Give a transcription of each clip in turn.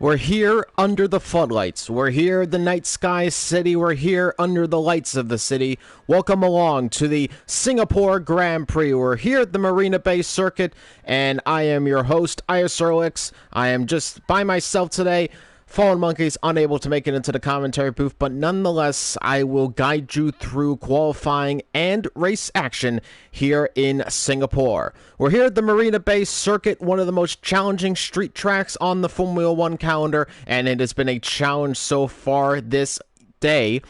We're here under the floodlights. We're here, the night sky city. We're here under the lights of the city. Welcome along to the Singapore Grand Prix. We're here at the Marina Bay Circuit, and I am your host, ISRL. I am just by myself today. Fallen Monkeys unable to make it into the commentary booth, but nonetheless, I will guide you through qualifying and race action here in Singapore. We're here at the Marina Bay Circuit, one of the most challenging street tracks on the Formula One calendar, and it has been a challenge so far this day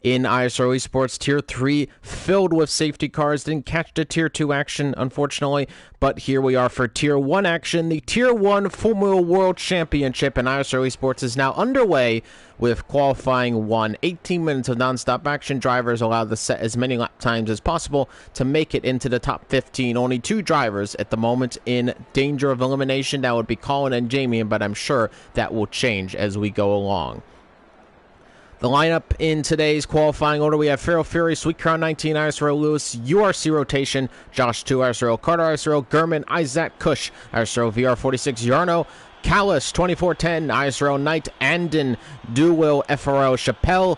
in ISRL Esports. Tier 3 filled with safety cars. Didn't catch the Tier 2 action, unfortunately, but here we are for Tier 1 action. The Tier 1 Formula World Championship in ISRL Esports is now underway with qualifying 1. 18 minutes of non-stop action. Drivers allowed to set as many lap times as possible to make it into the top 15. Only 2 drivers at the moment in danger of elimination. That would be Colin and Jamie, but I'm sure that will change as we go along. The lineup in today's qualifying order, we have Feral Fury, Sweet Crown 19, ISRL Lewis, URC Rotation, Josh 2, ISRL Carter, ISRL Gurman, Isaac Kush, ISRL VR46, Yarno, Callus 2410, ISRL Knight, Andon, Duwil, FRL Chappelle,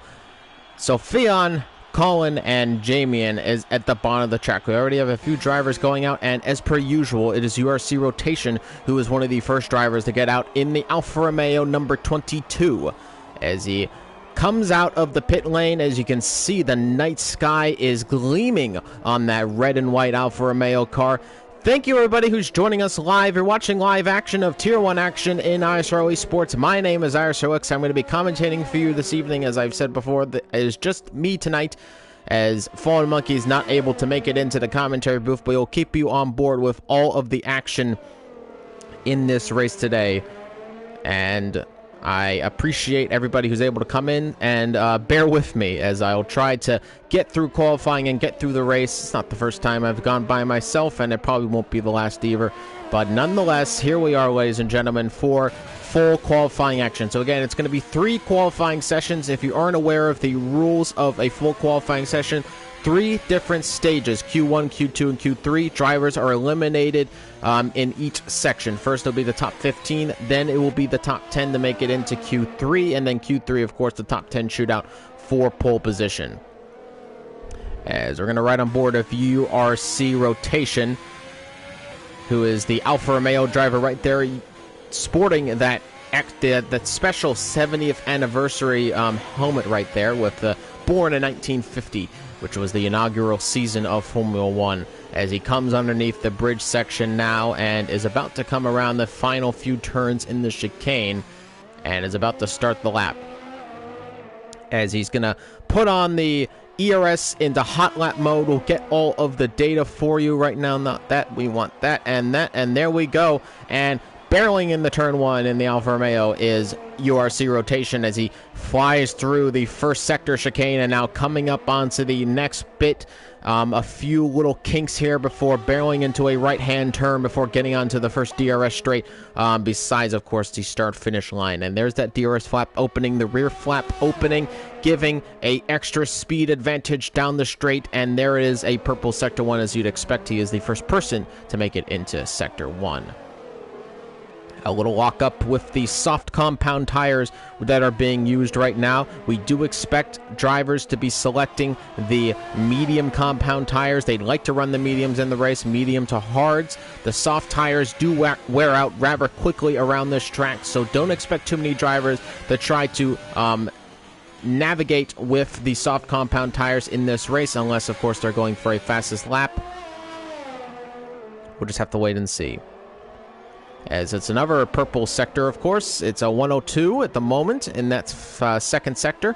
Sophion, Colin, and Jamian is at the bottom of the track. We already have a few drivers going out, and as per usual, it is URC Rotation who is one of the first drivers to get out in the Alfa Romeo number 22 as he comes out of the pit lane. As you can see, the night sky is gleaming on that red and white Alfa Romeo car. Thank you, everybody who's joining us live. You're watching live action of Tier 1 action in ISRL Esports. My name is ISRL. I'm going to be commentating for you this evening. As I've said before, it is just me tonight, as Fallen Monkey is not able to make it into the commentary booth, but we'll keep you on board with all of the action in this race today. And I appreciate everybody who's able to come in and bear with me as I'll try to get through qualifying and get through the race. It's not the first time I've gone by myself, and it probably won't be the last either. But nonetheless, here we are, ladies and gentlemen, for full qualifying action. So again, it's going to be 3 qualifying sessions. If you aren't aware of the rules of a full qualifying session, 3 different stages, Q1, Q2, and Q3. Drivers are eliminated in each section. First, it'll be the top 15, then it will be the top 10 to make it into Q3, and then Q3, of course, the top 10 shootout for pole position. As we're going to ride on board of URC Rotation, who is the Alfa Romeo driver right there, sporting that special 70th anniversary helmet right there with the born in 1950. Which was the inaugural season of Formula One, as he comes underneath the bridge section now and is about to come around the final few turns in the chicane and is about to start the lap. As he's going to put on the ERS into hot lap mode. We'll get all of the data for you right now. Not that, we want that, and there we go. And barreling in the turn 1 in the Alfa Romeo is URC Rotation as he flies through the first sector chicane and now coming up onto the next bit. A few little kinks here before barreling into a right-hand turn before getting onto the first DRS straight, besides, of course, the start-finish line. And there's that DRS flap opening, the rear flap opening, giving a extra speed advantage down the straight. And there is a purple Sector 1, as you'd expect. He is the first person to make it into Sector 1. A little lock-up with the soft compound tires that are being used right now. We do expect drivers to be selecting the medium compound tires. They'd like to run the mediums in the race, medium to hards. The soft tires do wear out rather quickly around this track, so don't expect too many drivers to try to navigate with the soft compound tires in this race, unless, of course, they're going for a fastest lap. We'll just have to wait and see. As it's another purple sector, of course. It's a 102 at the moment in that second sector.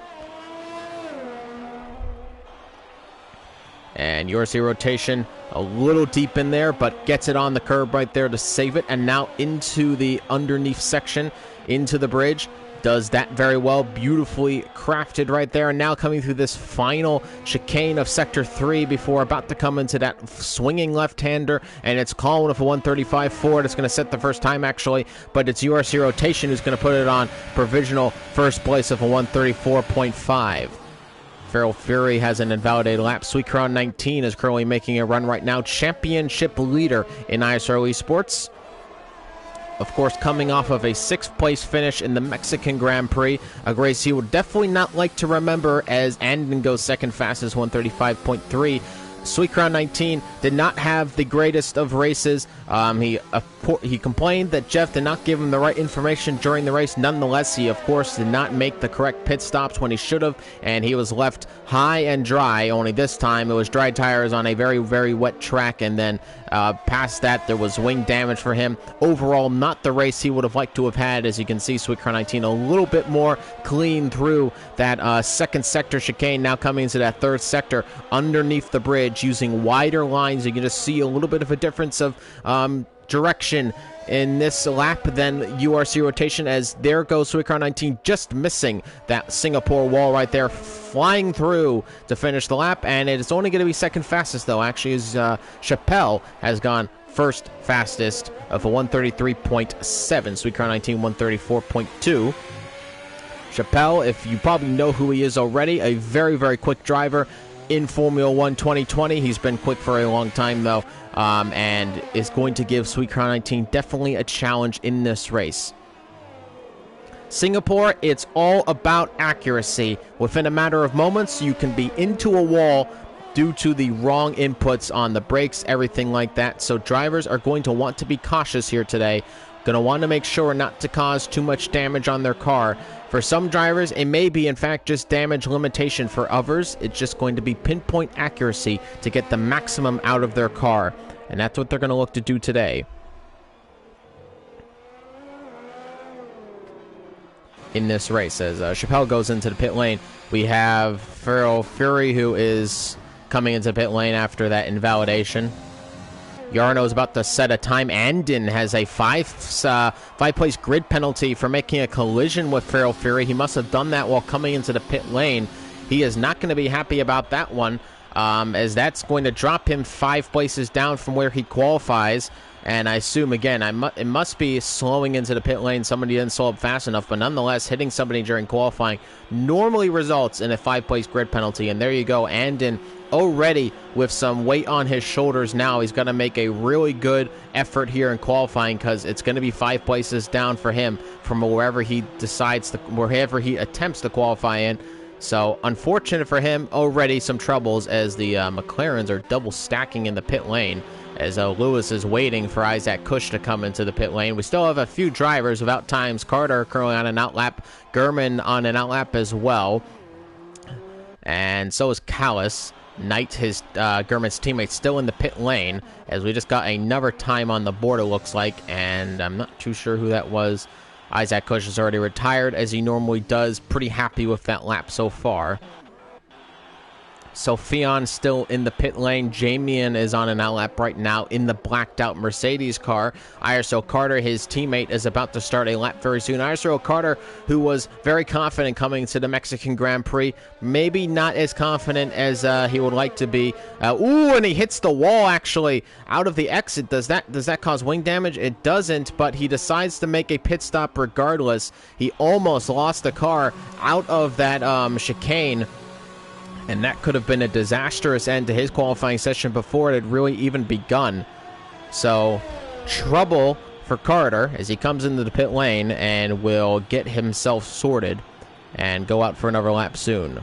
And URC Rotation a little deep in there, but gets it on the curb right there to save it. And now into the underneath section, into the bridge. Does that very well, beautifully crafted right there. And now coming through this final chicane of Sector 3 before about to come into that swinging left-hander. And it's Colin with a 135 forward. It's going to set the first time, actually. But it's URC Rotation who's going to put it on provisional first place of a 134.5. Feral Fury has an invalidated lap. Sweet Crown 19 is currently making a run right now. Championship leader in ISRL Esports. of course, coming off of a 6th place finish in the Mexican Grand Prix, a race he would definitely not like to remember, as Anden goes second fastest, 135.3. Sweet Crown 19 did not have the greatest of races. He complained that Jeff did not give him the right information during the race. Nonetheless, he, of course, did not make the correct pit stops when he should have, and he was left high and dry. Only this time, it was dry tires on a very, very wet track, and then past that, there was wing damage for him. Overall, not the race he would have liked to have had. As you can see, Sweet Crown 19 a little bit more clean through that second sector chicane, now coming into that third sector underneath the bridge, using wider lines. You can just see a little bit of a difference of direction in this lap than URC rotation, as there goes Sweet Crown 19 just missing that Singapore wall right there, flying through to finish the lap. And it is only going to be second fastest, though, actually, as Chappelle has gone first fastest of a 133.7. Sweet Crown 19 134.2. Chappelle, if you probably know who he is already, a very, very quick driver in Formula 1 2020. He's been quick for a long time, though, and is going to give Sweet Crown 19 definitely a challenge in this race. Singapore, it's all about accuracy. Within a matter of moments, you can be into a wall due to the wrong inputs on the brakes, everything like that. So drivers are going to want to be cautious here today. Going to want to make sure not to cause too much damage on their car. For some drivers, it may be, in fact, just damage limitation. For others, it's just going to be pinpoint accuracy to get the maximum out of their car. And that's what they're going to look to do today. In this race, as Chappelle goes into the pit lane, we have Feral Fury, who is coming into pit lane after that invalidation. Yarno is about to set a time. Anden has a five-place grid penalty for making a collision with Feral Fury. He must have done that while coming into the pit lane. He is not going to be happy about that one, as that's going to drop him 5 places down from where he qualifies. And I assume, again, it must be slowing into the pit lane. Somebody didn't slow up fast enough, but nonetheless, hitting somebody during qualifying normally results in a 5-place grid penalty. And there you go, Anden already with some weight on his shoulders now. He's going to make a really good effort here in qualifying, because it's going to be 5 places down for him from wherever he attempts to qualify in. So unfortunate for him, already some troubles, as the McLarens are double stacking in the pit lane, as Lewis is waiting for Isaac Cush to come into the pit lane. We still have a few drivers without times. Carter currently on an outlap, Gurman on an outlap as well, and so is Callis. Knight, his Gurman's teammate, still in the pit lane, as we just got another time on the board, it looks like, and I'm not too sure who that was. Isaac Cush is already retired, as he normally does. Pretty happy with that lap so far. Sophion still in the pit lane. Jamian is on an outlap right now in the blacked out Mercedes car. ISRL Carter, his teammate, is about to start a lap very soon. ISRL Carter, who was very confident coming to the Mexican Grand Prix, maybe not as confident as he would like to be. Ooh, and he hits the wall, actually, out of the exit. Does that cause wing damage? It doesn't, but he decides to make a pit stop regardless. He almost lost the car out of that chicane, and that could have been a disastrous end to his qualifying session before it had really even begun. So, trouble for Carter as he comes into the pit lane and will get himself sorted and go out for another lap soon.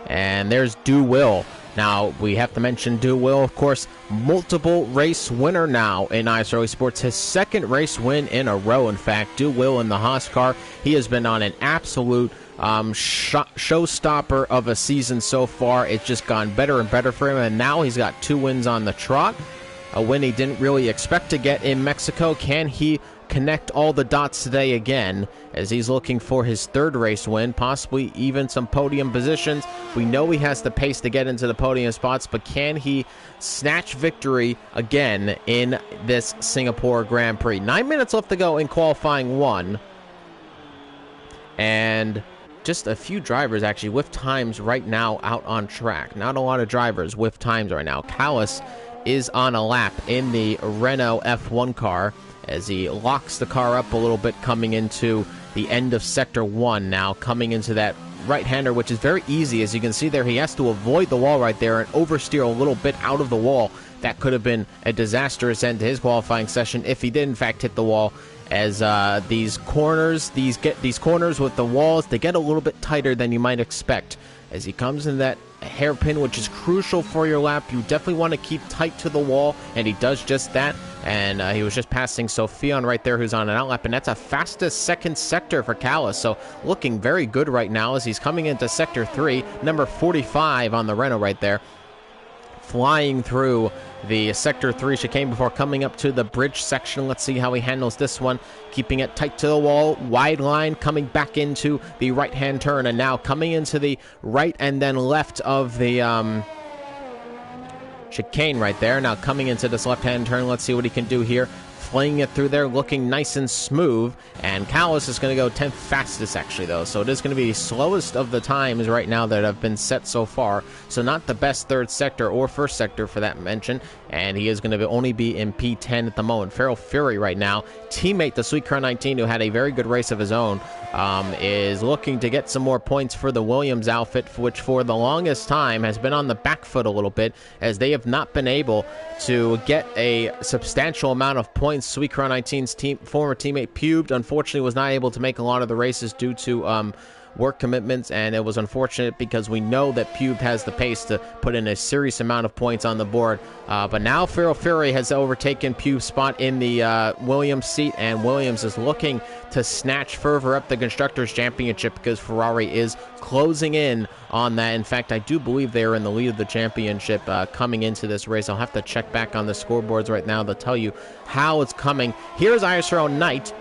And there's Du Will. Now, we have to mention Du Will, of course, multiple race winner now in ISRL Esports. His 2nd race win in a row, in fact. Du Will in the Haas car. He has been on an absolute showstopper of a season so far. It's just gone better and better for him, and now he's got 2 wins on the trot. A win he didn't really expect to get in Mexico. Can he connect all the dots today again, as he's looking for his 3rd race win, possibly even some podium positions? We know he has the pace to get into the podium spots, but can he snatch victory again in this Singapore Grand Prix? 9 minutes left to go in qualifying 1, and just a few drivers actually with times right now out on track. Not a lot of drivers with times right now. Callis is on a lap in the Renault F1 car, as he locks the car up a little bit coming into the end of Sector 1 now, coming into that right-hander, which is very easy. As you can see there, he has to avoid the wall right there and oversteer a little bit out of the wall. That could have been a disastrous end to his qualifying session if he did in fact hit the wall. As these corners with the walls, they get a little bit tighter than you might expect. As he comes in that hairpin, which is crucial for your lap, you definitely want to keep tight to the wall, and he does just that. And he was just passing Sophion right there, who's on an outlap, and that's a fastest second sector for Callis. So looking very good right now as he's coming into Sector 3, number 45 on the Renault right there, flying through the Sector 3 chicane before coming up to the bridge section. Let's see how he handles this one. Keeping it tight to the wall, wide line, coming back into the right-hand turn, and now coming into the right and then left of the chicane right there. Now coming into this left-hand turn, let's see what he can do here. Flinging it through there, looking nice and smooth, and Callis is going to go 10th fastest actually though, so it is going to be the slowest of the times right now that have been set so far, so not the best third sector or first sector for that mention, and he is going to only be in P10 at the moment. Feral Fury right now, teammate the Sweet Car 19, who had a very good race of his own, is looking to get some more points for the Williams outfit, which for the longest time has been on the back foot a little bit, as they have not been able to get a substantial amount of points. Sweet Car 19's former teammate Pubed, unfortunately, was not able to make a lot of the races due to work commitments, and it was unfortunate because we know that Pubed has the pace to put in a serious amount of points on the board. But now Feral Fury has overtaken Pube's spot in the Williams seat, and Williams is looking to snatch further up the Constructors' Championship because Ferrari is closing in on that. In fact, I do believe they are in the lead of the championship coming into this race. I'll have to check back on the scoreboards right now to tell you how it's coming. Here's ISRL Knight.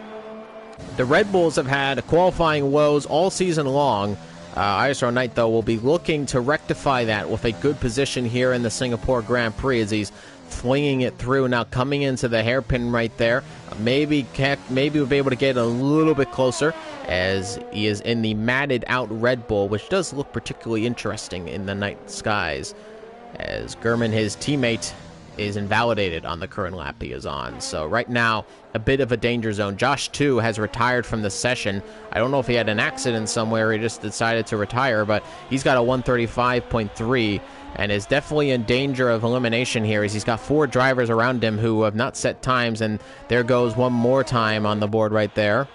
The Red Bulls have had qualifying woes all season long. ISRL Knight, though, will be looking to rectify that with a good position here in the Singapore Grand Prix as he's flinging it through. Now coming into the hairpin right there. Maybe we'll be able to get a little bit closer as he is in the matted out Red Bull, which does look particularly interesting in the night skies. As Gurman, his teammate, is invalidated on the current lap he is on. So right now, a bit of a danger zone. Josh, too, has retired from the session. I don't know if he had an accident somewhere or he just decided to retire, but he's got a 135.3 and is definitely in danger of elimination here as he's got 4 drivers around him who have not set times, and there goes one more time on the board right there.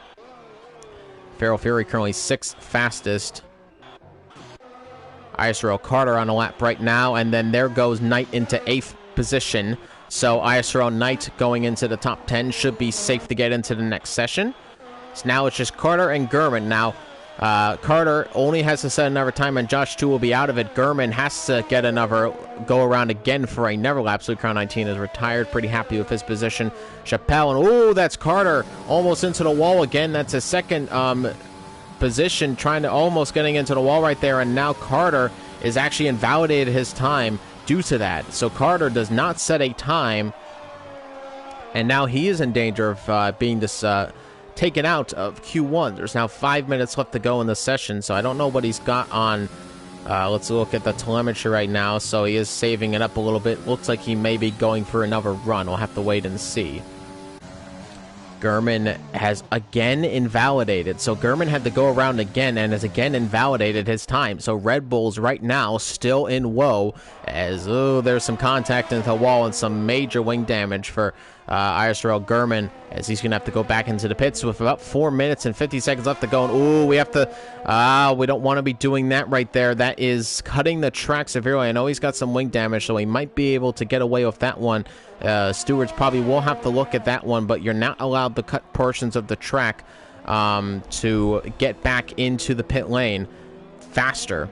Feral Fury currently 6th fastest. ISRL Carter on a lap right now, and then there goes Knight into 8th position. So ISRL Knight going into the top 10 should be safe to get into the next session. So now it's just Carter and Gurman. Now Carter only has to set another time, and Josh 2 will be out of it. Gurman has to get another go around again for another lap. So Crown 19 is retired, pretty happy with his position. Chappelle, and oh, that's Carter almost into the wall again. That's his second position, trying to almost getting into the wall right there, and now Carter is actually invalidated his time due to that. So Carter does not set a time, and now he is in danger of being taken out of Q1. There's now 5 minutes left to go in the session, so I don't know what he's got on. Let's look at the telemetry right now. So he is saving it up a little bit. Looks like he may be going for another run. We'll have to wait and see. Gurman has again invalidated. So Gurman had to go around again and has again invalidated his time. So Red Bulls right now still in woe as there's some contact into the wall and some major wing damage for ISRL Gurman as he's going to have to go back into the pits with about 4 minutes and 50 seconds left to go. And we have to, we don't want to be doing that right there. That is cutting the track severely. I know he's got some wing damage, so he might be able to get away with that one. Stewards probably will have to look at that one, but you're not allowed to cut portions of the track to get back into the pit lane faster,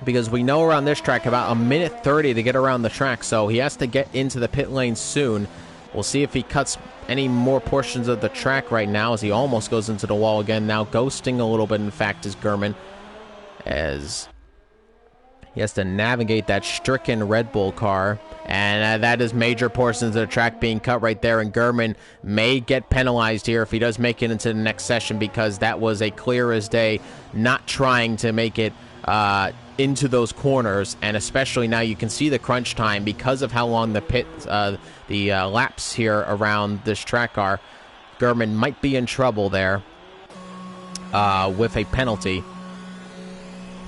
because we know around this track about 1:30 to get around the track, so he has to get into the pit lane soon. We'll see if he cuts any more portions of the track right now as he almost goes into the wall again. Now ghosting a little bit, in fact, is Gurman, as he has to navigate that stricken Red Bull car. And that is major portions of the track being cut right there. And Gurman may get penalized here if he does make it into the next session, because that was a clear as day not trying to make it into those corners. And especially now you can see the crunch time because of how long the laps here around this track are. Gurman might be in trouble there with a penalty.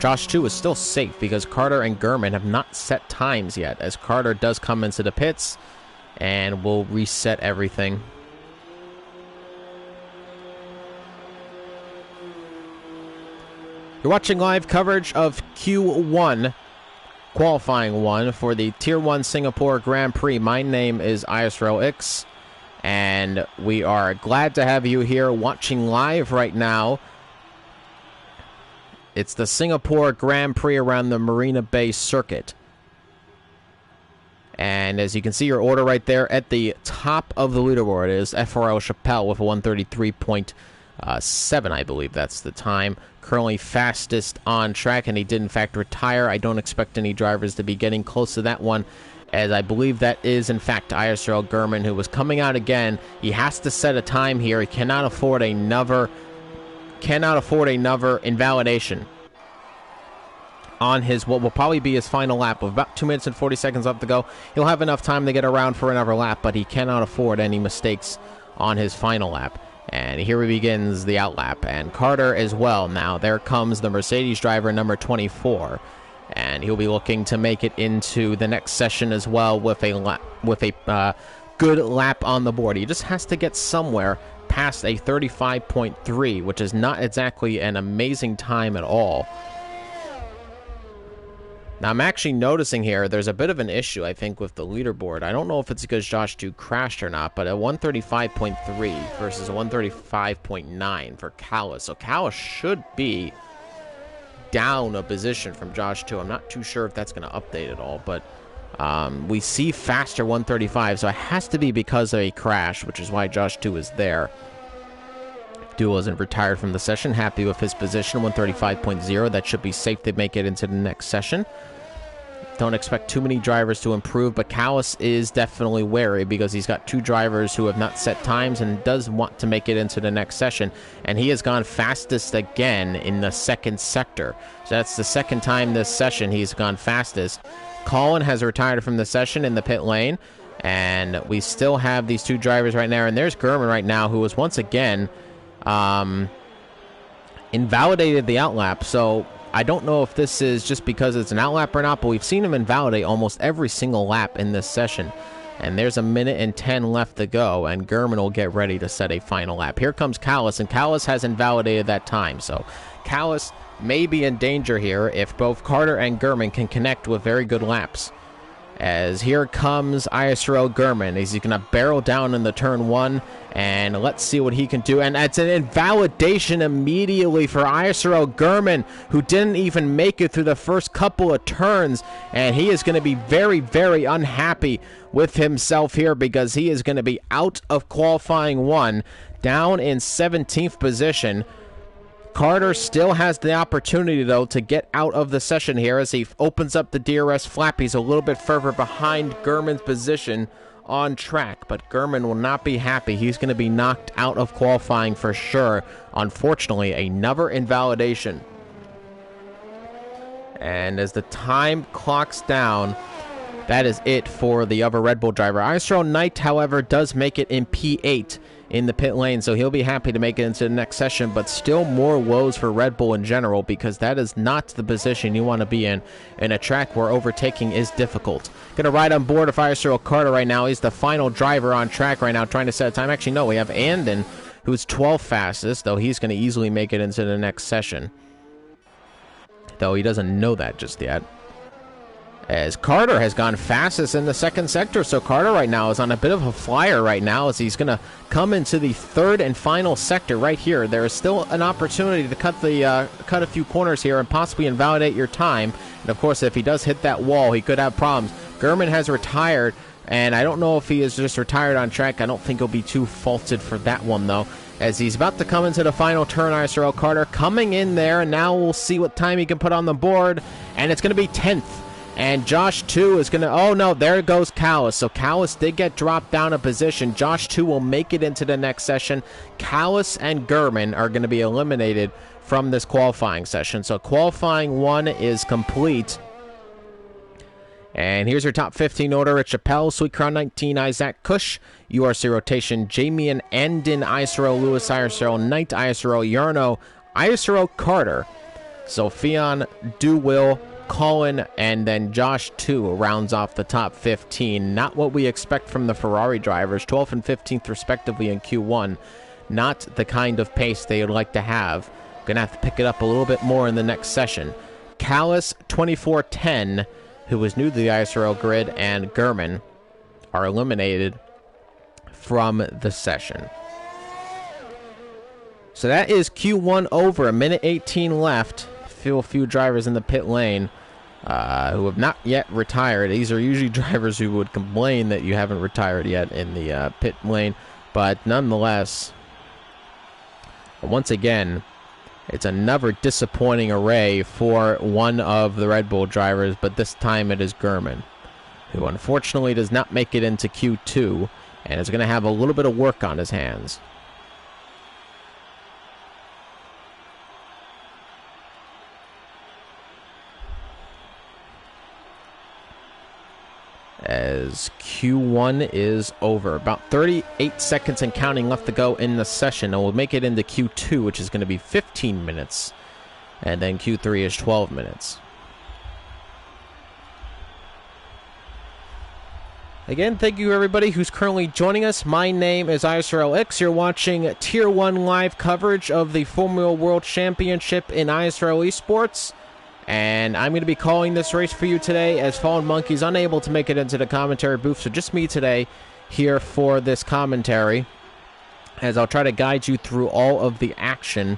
Josh 2 is still safe because Carter and Gurman have not set times yet, as Carter does come into the pits and will reset everything. You're watching live coverage of Q1, qualifying 1 for the Tier 1 Singapore Grand Prix. My name is ISRL Esports, and we are glad to have you here watching live right now. It's the Singapore Grand Prix around the Marina Bay circuit. And as you can see, your order right there at the top of the leaderboard is FRL Chappelle with a 133.7, I believe that's the time. Currently fastest on track, and he did in fact retire. I don't expect any drivers to be getting close to that one, as I believe that is in fact ISRL Gurman, who was coming out again. He has to set a time here. He cannot afford another invalidation on his what will probably be his final lap. With about 2 minutes and 40 seconds left to go, he'll have enough time to get around for another lap, but he cannot afford any mistakes on his final lap. And here begins the outlap, and Carter as well. Now there comes the Mercedes driver, number 24, and he'll be looking to make it into the next session as well with a good lap on the board. He just has to get somewhere past a 35.3, which is not exactly an amazing time at all. Now, I'm actually noticing here there's a bit of an issue, I think, with the leaderboard. I don't know if it's because Josh 2 crashed or not, but a 135.3 versus a 135.9 for Callis. So Callis should be down a position from Josh 2. I'm not too sure if that's going to update at all, but we see faster 135, so it has to be because of a crash, which is why Josh 2 is there. Duel isn't retired from the session. Happy with his position, 135.0. That should be safe to make it into the next session. Don't expect too many drivers to improve, but Callis is definitely wary because he's got 2 drivers who have not set times and does want to make it into the next session. And he has gone fastest again in the second sector. So that's the second time this session he's gone fastest. Colin has retired from the session in the pit lane, and we still have these 2 drivers right now. And there's Gurman right now, who was once again invalidated the outlap. So I don't know if this is just because it's an outlap or not, but we've seen him invalidate almost every single lap in this session. And there's 1 minute and 10 left to go, and Gurman will get ready to set a final lap. Here comes Callis, and Callis has invalidated that time. So Callis may be in danger here if both Carter and Gurman can connect with very good laps. As here comes ISRL Gurman. He's going to barrel down in the turn 1, and let's see what he can do. And that's an invalidation immediately for ISRL Gurman, who didn't even make it through the first couple of turns, and he is going to be very, very unhappy with himself here because he is going to be out of qualifying 1, down in 17th position. Carter still has the opportunity, though, to get out of the session here as he opens up the DRS flap. He's a little bit further behind Gurman's position on track, but Gurman will not be happy. He's going to be knocked out of qualifying for sure. Unfortunately, another invalidation. And as the time clocks down, that is it for the other Red Bull driver. ISRL Knight, however, does make it in P8 in the pit lane, so he'll be happy to make it into the next session, but still more woes for Red Bull in general because that is not the position you want to be in a track where overtaking is difficult. Gonna ride on board of ISRL Carter right now. He's the final driver on track right now trying to set a time. Actually, no, we have Andon, who's 12th fastest, though he's going to easily make it into the next session, though he doesn't know that just yet. As Carter has gone fastest in the second sector, so Carter right now is on a bit of a flyer right now as he's going to come into the third and final sector right here. There is still an opportunity to cut a few corners here and possibly invalidate your time. And of course, if he does hit that wall, he could have problems. Gurman has retired, and I don't know if he is just retired on track. I don't think he'll be too faulted for that one, though, as he's about to come into the final turn. ISRL Carter coming in there, and now we'll see what time he can put on the board, and it's going to be 10th. And Josh 2 is going to... Oh, no, there goes Callis. So Callis did get dropped down a position. Josh 2 will make it into the next session. Callis and Gurman are going to be eliminated from this qualifying session. So qualifying 1 is complete. And here's your top 15 order. It's Chappelle, Sweet Crown 19, Isaac Cush, URC Rotation, Jamie and Andon, ISRL Lewis, ISRL Knight, ISRL Yarno, ISRL Carter, So Fionn, Will, Colin, and then Josh 2 rounds off the top 15. Not what we expect from the Ferrari drivers, 12th and 15th respectively in Q1. Not the kind of pace they would like to have. Gonna have to pick it up a little bit more in the next session. Callis, 24-10, who was new to the ISRL grid, and Gurman are eliminated from the session. So that is Q1 over. A minute 18 left. Feel a few drivers in the pit lane who have not yet retired. These are usually drivers who would complain that you haven't retired yet in the pit lane. But nonetheless, once again, it's another disappointing array for one of the Red Bull drivers, but this time it is Gurman, who unfortunately does not make it into Q2 and is going to have a little bit of work on his hands. As Q1 is over. About 38 seconds and counting left to go in the session, and we'll make it into Q2, which is going to be 15 minutes, and then Q3 is 12 minutes. Again, thank you everybody who's currently joining us. My name is ISRL X. You're watching Tier 1 live coverage of the Formula World Championship in ISRL Esports. And I'm going to be calling this race for you today, as Fallen Monkey's unable to make it into the commentary booth. So just me today here for this commentary, as I'll try to guide you through all of the action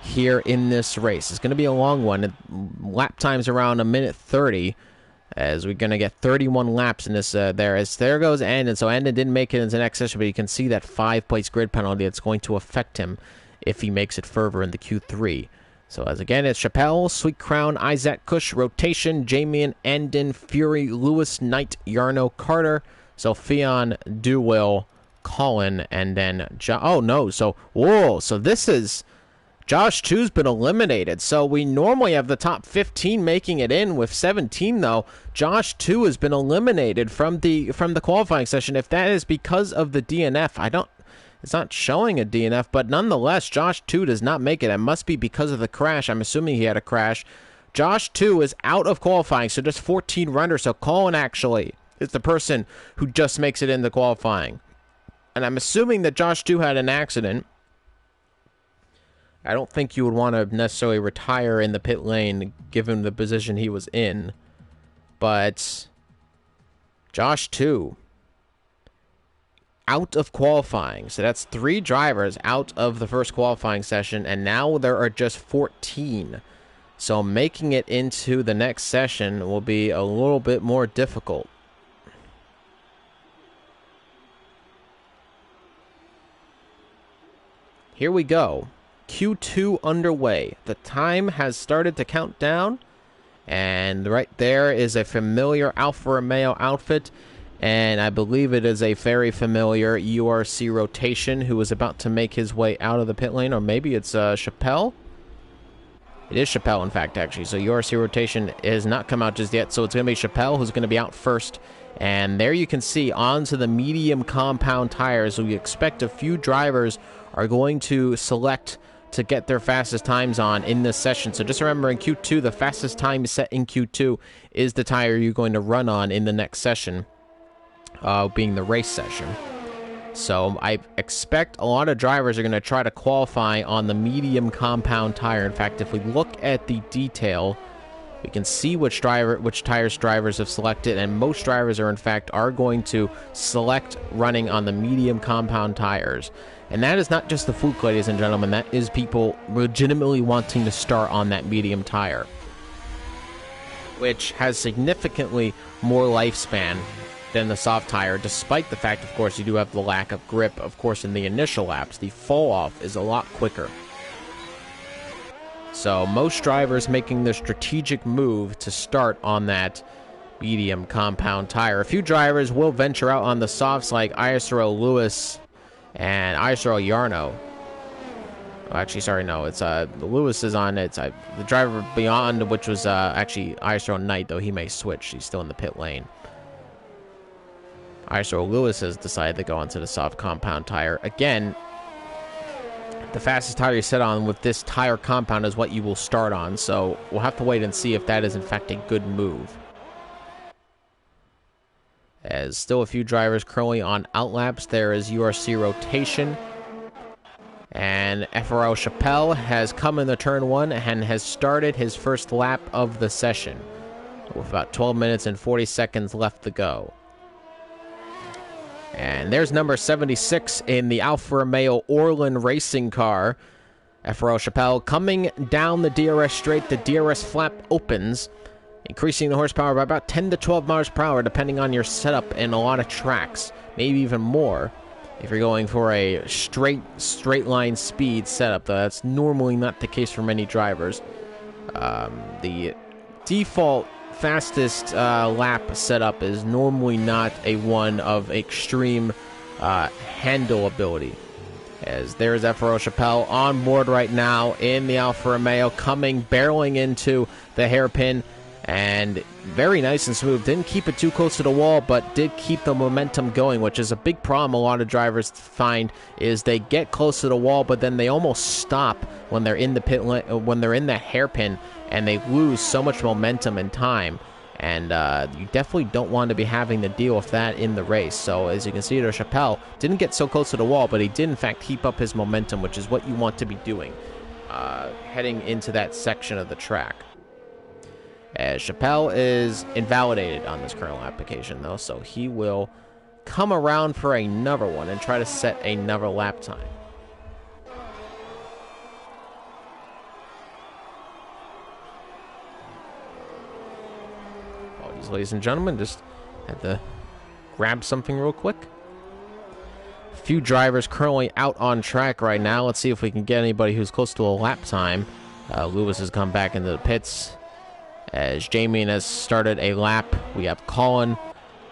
here in this race. It's going to be a long one. Lap time's around a minute 30, as we're going to get 31 laps in this. There goes Andon. So Andon didn't make it into the next session, but you can see that 5-place grid penalty that's going to affect him if he makes it further into Q3. So, as again, it's Chappelle, Sweet Crown, Isaac Kush, Rotation, Jamian, Andon, Fury, Lewis, Knight, Yarno, Carter, Sophion, Will, Colin, and then oh no, so this is Josh 2's been eliminated. So we normally have the top 15 making it in with 17 though. Josh 2 has been eliminated from the qualifying session. If that is because of the DNF, it's not showing a DNF, but nonetheless, Josh 2 does not make it. It must be because of the crash. I'm assuming he had a crash. Josh 2 is out of qualifying, so just 14 runners. So Colin actually is the person who just makes it into qualifying. And I'm assuming that Josh 2 had an accident. I don't think you would want to necessarily retire in the pit lane given the position he was in. But Josh 2 out of qualifying. So that's 3 drivers out of the first qualifying session, and now there are just 14. So making it into the next session will be a little bit more difficult. Here we go. Q2 underway. The time has started to count down, and right there is a familiar Alfa Romeo outfit. And I believe it is a very familiar URC Rotation who is about to make his way out of the pit lane. Or maybe it's Chappelle? It is Chappelle, in fact, actually. So URC Rotation has not come out just yet. So it's going to be Chappelle who's going to be out first. And there you can see onto the medium compound tires. So we expect a few drivers are going to select to get their fastest times on in this session. So just remember, in Q2, the fastest time set in Q2 is the tire you're going to run on in the next session. Being the race session. So I expect a lot of drivers are going to try to qualify on the medium compound tire. In fact, if we look at the detail, we can see which tires drivers have selected, and most drivers are in fact going to select running on the medium compound tires. And that is not just the fluke, ladies and gentlemen. That is people legitimately wanting to start on that medium tire, which has significantly more lifespan than the soft tire, despite the fact, of course, you do have the lack of grip, of course, in the initial laps. The fall-off is a lot quicker. So most drivers making the strategic move to start on that medium compound tire. A few drivers will venture out on the softs, like ISRL Lewis and ISRL Yarno. Actually, sorry, no, it's Lewis is on it. The driver beyond, which was actually ISRL Knight, though he may switch. He's still in the pit lane. ISRL Lewis has decided to go onto the soft compound tire. Again, the fastest tire you set on with this tire compound is what you will start on. So we'll have to wait and see if that is in fact a good move. As still a few drivers currently on outlaps, there is URC rotation. And FRL Chappelle has come in the turn 1 and has started his first lap of the session, with about 12 minutes and 40 seconds left to go. And there's number 76 in the Alfa Romeo Orlan racing car. FRL Chappelle coming down the DRS straight. The DRS flap opens, increasing the horsepower by about 10 to 12 miles per hour, depending on your setup in a lot of tracks, maybe even more. If you're going for a straight line speed setup, though, that's normally not the case for many drivers. The default fastest lap setup is normally not a one of extreme handle ability. As there's FRL Chappelle on board right now in the Alfa Romeo, barreling into the hairpin. And very nice and smooth. Didn't keep it too close to the wall, but did keep the momentum going, which is a big problem a lot of drivers find, is they get close to the wall, but then they almost stop when they're in the when they're in the hairpin, and they lose so much momentum and time. And you definitely don't want to be having to deal with that in the race. So as you can see, Chappelle didn't get so close to the wall, but he did in fact keep up his momentum, which is what you want to be doing heading into that section of the track. As Chappelle is invalidated on this current application, though, so he will come around for another one and try to set another lap time. Apologies, ladies and gentlemen, just had to grab something real quick. A few drivers currently out on track right now. Let's see if we can get anybody who's close to a lap time. Lewis has come back into the pits. As Jamie has started a lap, we have Colin.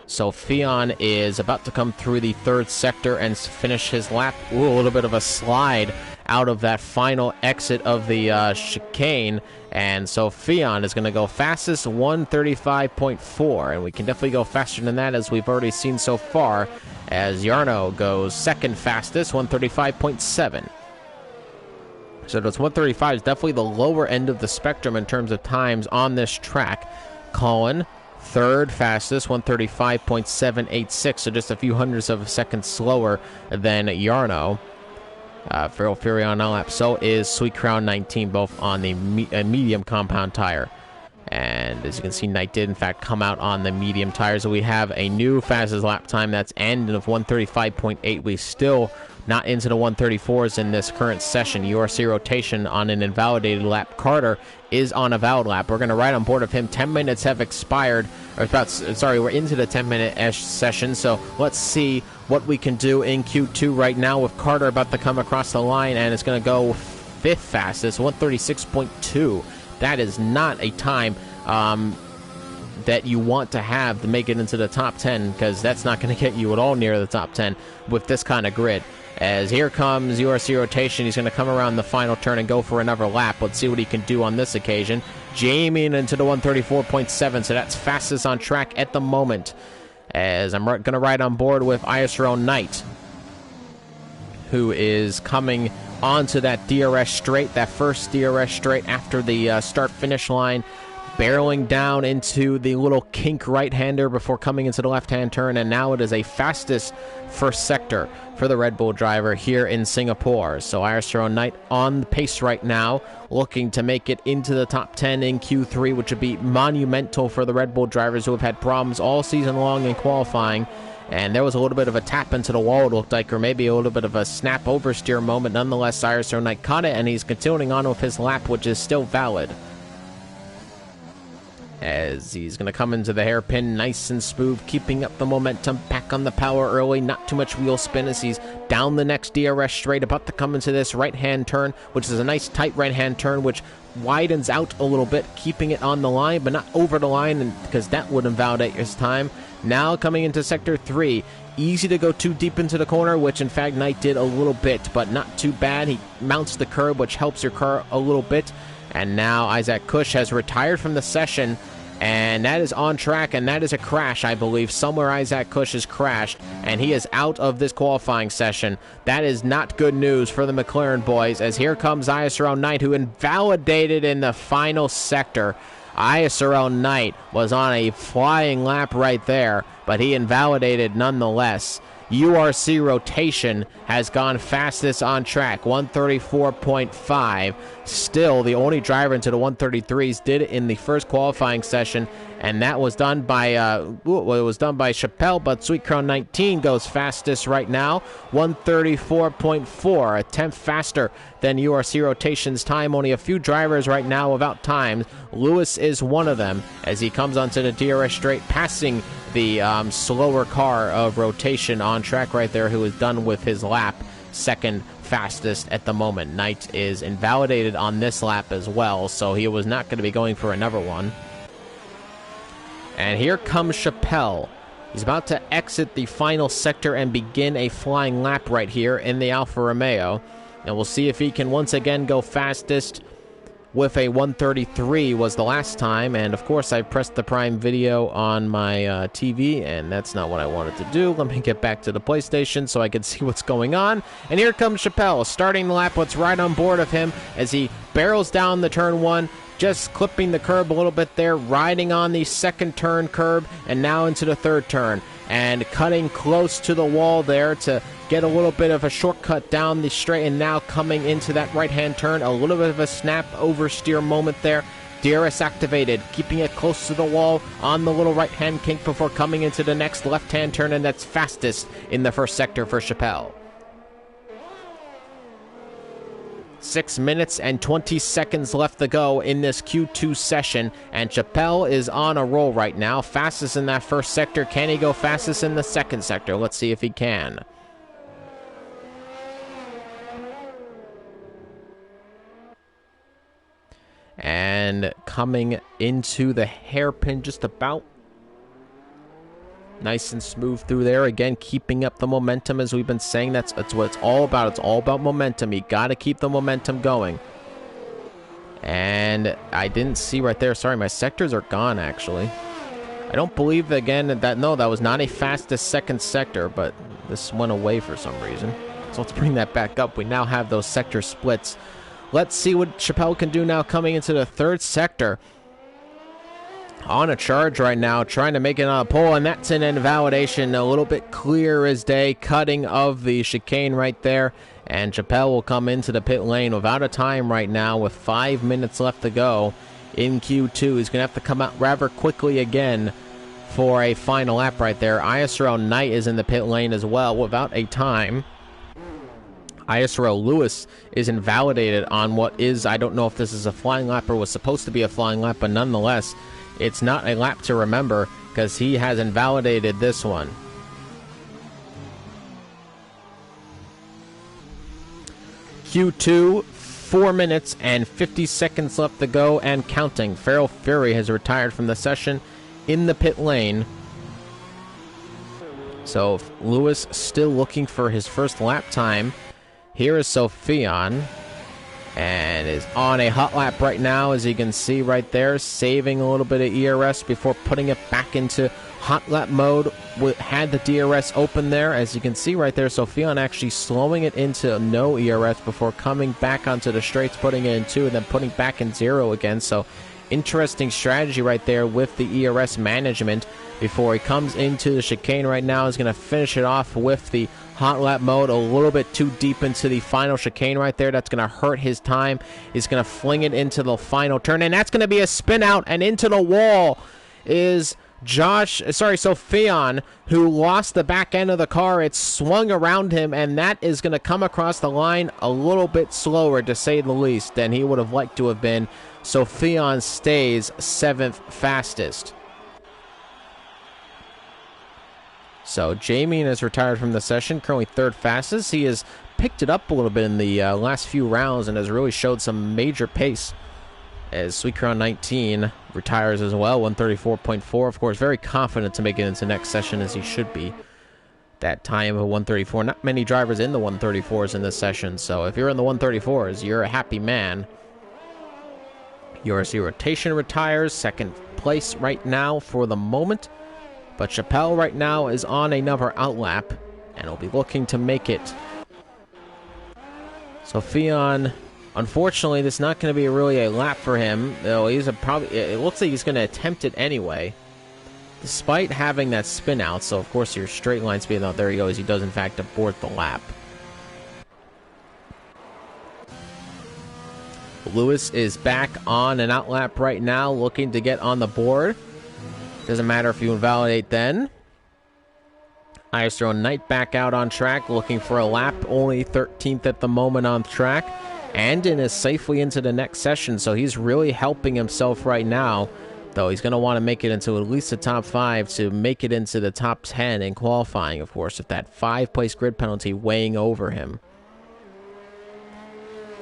So Fion is about to come through the third sector and finish his lap. Ooh, a little bit of a slide out of that final exit of the chicane. And so Fion is going to go fastest, 1:35.4. And we can definitely go faster than that, as we've already seen so far, as Jarno goes second fastest, 1:35.7. So that's 135 is definitely the lower end of the spectrum in terms of times on this track. Colin, third fastest, 135.786, so just a few hundredths of a second slower than Jarno. Feral Fury on lap. So is Sweet Crown 19, both on the medium compound tire. And as you can see, Knight did in fact come out on the medium tire. So we have a new fastest lap time that's ending of 135.8. We still not into the 134s in this current session. URC rotation on an invalidated lap. Carter is on a valid lap. We're going to ride on board of him. 10 minutes have expired. We're into the 10-minute session, so let's see what we can do in Q2 right now with Carter about to come across the line, and it's going to go fifth fastest, 136.2. That is not a time that you want to have to make it into the top 10, because that's not going to get you at all near the top 10 with this kind of grid. As here comes URC rotation, he's going to come around the final turn and go for another lap. Let's see what he can do on this occasion. Jamie into the 134.7, so that's fastest on track at the moment. As I'm going to ride on board with ISRL Knight, who is coming onto that DRS straight, that first DRS straight after the start-finish line, barreling down into the little kink right-hander before coming into the left-hand turn, and now it is a fastest first sector for the Red Bull driver here in Singapore. So ISRL Knight on the pace right now, looking to make it into the top 10 in Q3, which would be monumental for the Red Bull drivers who have had problems all season long in qualifying. And there was a little bit of a tap into the wall, it looked like, or maybe a little bit of a snap oversteer moment. Nonetheless, ISRL Knight caught it, and he's continuing on with his lap, which is still valid. As he's going to come into the hairpin nice and smooth, keeping up the momentum, back on the power early, not too much wheel spin as he's down the next DRS straight, about to come into this right-hand turn, which is a nice tight right-hand turn, which widens out a little bit, keeping it on the line, but not over the line, because that would invalidate his time. Now coming into Sector 3, easy to go too deep into the corner, which in fact Knight did a little bit, but not too bad. He mounts the curb, which helps your car a little bit. And now Isaac Kush has retired from the session, And that is on track, and that is a crash, I believe. Somewhere Isaac Kush has crashed, and he is out of this qualifying session. That is not good news for the McLaren boys, as here comes ISRL Knight, who invalidated in the final sector. ISRL Knight was on a flying lap right there, but he invalidated nonetheless. URC Rotation has gone fastest on track, 134.5. Still, the only driver into the 133s did it in the first qualifying session, and that was done by Chappelle, but Sweet Crown 19 goes fastest right now, 134.4, a tenth faster than URC Rotation's time. Only a few drivers right now without times. Lewis is one of them, as he comes onto the DRS straight, passing the slower car of Rotation on track right there, who is done with his lap, second fastest at the moment. Knight is invalidated on this lap as well, so he was not going to be going for another one. And here comes Chappelle. He's about to exit the final sector and begin a flying lap right here in the Alfa Romeo. And we'll see if he can once again go fastest with a 133 was the last time. And of course, I pressed the Prime Video on my TV, and that's not what I wanted to do. Let me get back to the PlayStation so I can see what's going on. And here comes Chappelle, starting the lap. What's right on board of him as he barrels down the turn one, just clipping the curb a little bit there, riding on the second turn curb, and now into the third turn, and cutting close to the wall there to get a little bit of a shortcut down the straight, and now coming into that right-hand turn, a little bit of a snap oversteer moment there. DRS activated, keeping it close to the wall on the little right-hand kink before coming into the next left-hand turn, and that's fastest in the first sector for Chappelle. 6 minutes and 20 seconds left to go in this Q2 session, and Chappelle is on a roll right now. Fastest in that first sector. Can he go fastest in the second sector? Let's see if he can. And coming into the hairpin just about. Nice and smooth through there. Again, keeping up the momentum, as we've been saying. That's what it's all about. It's all about momentum. You got to keep the momentum going. And I didn't see right there. Sorry, my sectors are gone, actually. I don't believe, again, that was not a fastest second sector, but this went away for some reason. So let's bring that back up. We now have those sector splits. Let's see what Chappelle can do now coming into the third sector. On a charge right now, trying to make it on a pole, and that's an invalidation. A little bit clear as day, cutting of the chicane right there. And Chappelle will come into the pit lane without a time right now, with 5 minutes left to go in Q2. He's going to have to come out rather quickly again for a final lap right there. ISRL Knight is in the pit lane as well without a time. ISRL Lewis is invalidated on what is, I don't know if this is a flying lap or was supposed to be a flying lap, but nonetheless, it's not a lap to remember because he has invalidated this one. Q2, 4 minutes and 50 seconds left to go and counting. Feral Fury has retired from the session in the pit lane. So Lewis still looking for his first lap time. Here is Sophion, and is on a hot lap right now, as you can see right there, saving a little bit of ERS before putting it back into hot lap mode. Had the DRS open there, as you can see right there. Sophion actually slowing it into no ERS before coming back onto the straights, putting it in 2, and then putting back in 0 again. So interesting strategy right there with the ERS management before he comes into the chicane right now. Is going to finish it off with the hot lap mode, a little bit too deep into the final chicane right there. That's going to hurt his time. He's going to fling it into the final turn, and that's going to be a spin out, and into the wall is Sophion, who lost the back end of the car. It swung around him, and that is going to come across the line a little bit slower, to say the least, than he would have liked to have been. Sophion stays 7th fastest. So Jamie has retired from the session, currently 3rd fastest. He has picked it up a little bit in the last few rounds and has really showed some major pace, as Sweet Crown 19 retires as well, 134.4. Of course, very confident to make it into next session, as he should be. That time of 134. Not many drivers in the 134s in this session, so if you're in the 134s, you're a happy man. URC Rotation retires, second place right now for the moment. But Chappelle right now is on another outlap, and will be looking to make it. So Fionn, unfortunately, this is not going to be really a lap for him. Though it looks like he's going to attempt it anyway, despite having that spin out. So of course your straight line speed. Oh, there he goes. He does in fact abort the lap. Lewis is back on an outlap right now, looking to get on the board. Doesn't matter if you invalidate then. ISRL Knight back out on track, looking for a lap, only 13th at the moment on track. Andon is safely into the next session, so he's really helping himself right now. Though he's going to want to make it into at least the top 5 to make it into the top 10 in qualifying, of course, with that 5-place grid penalty weighing over him.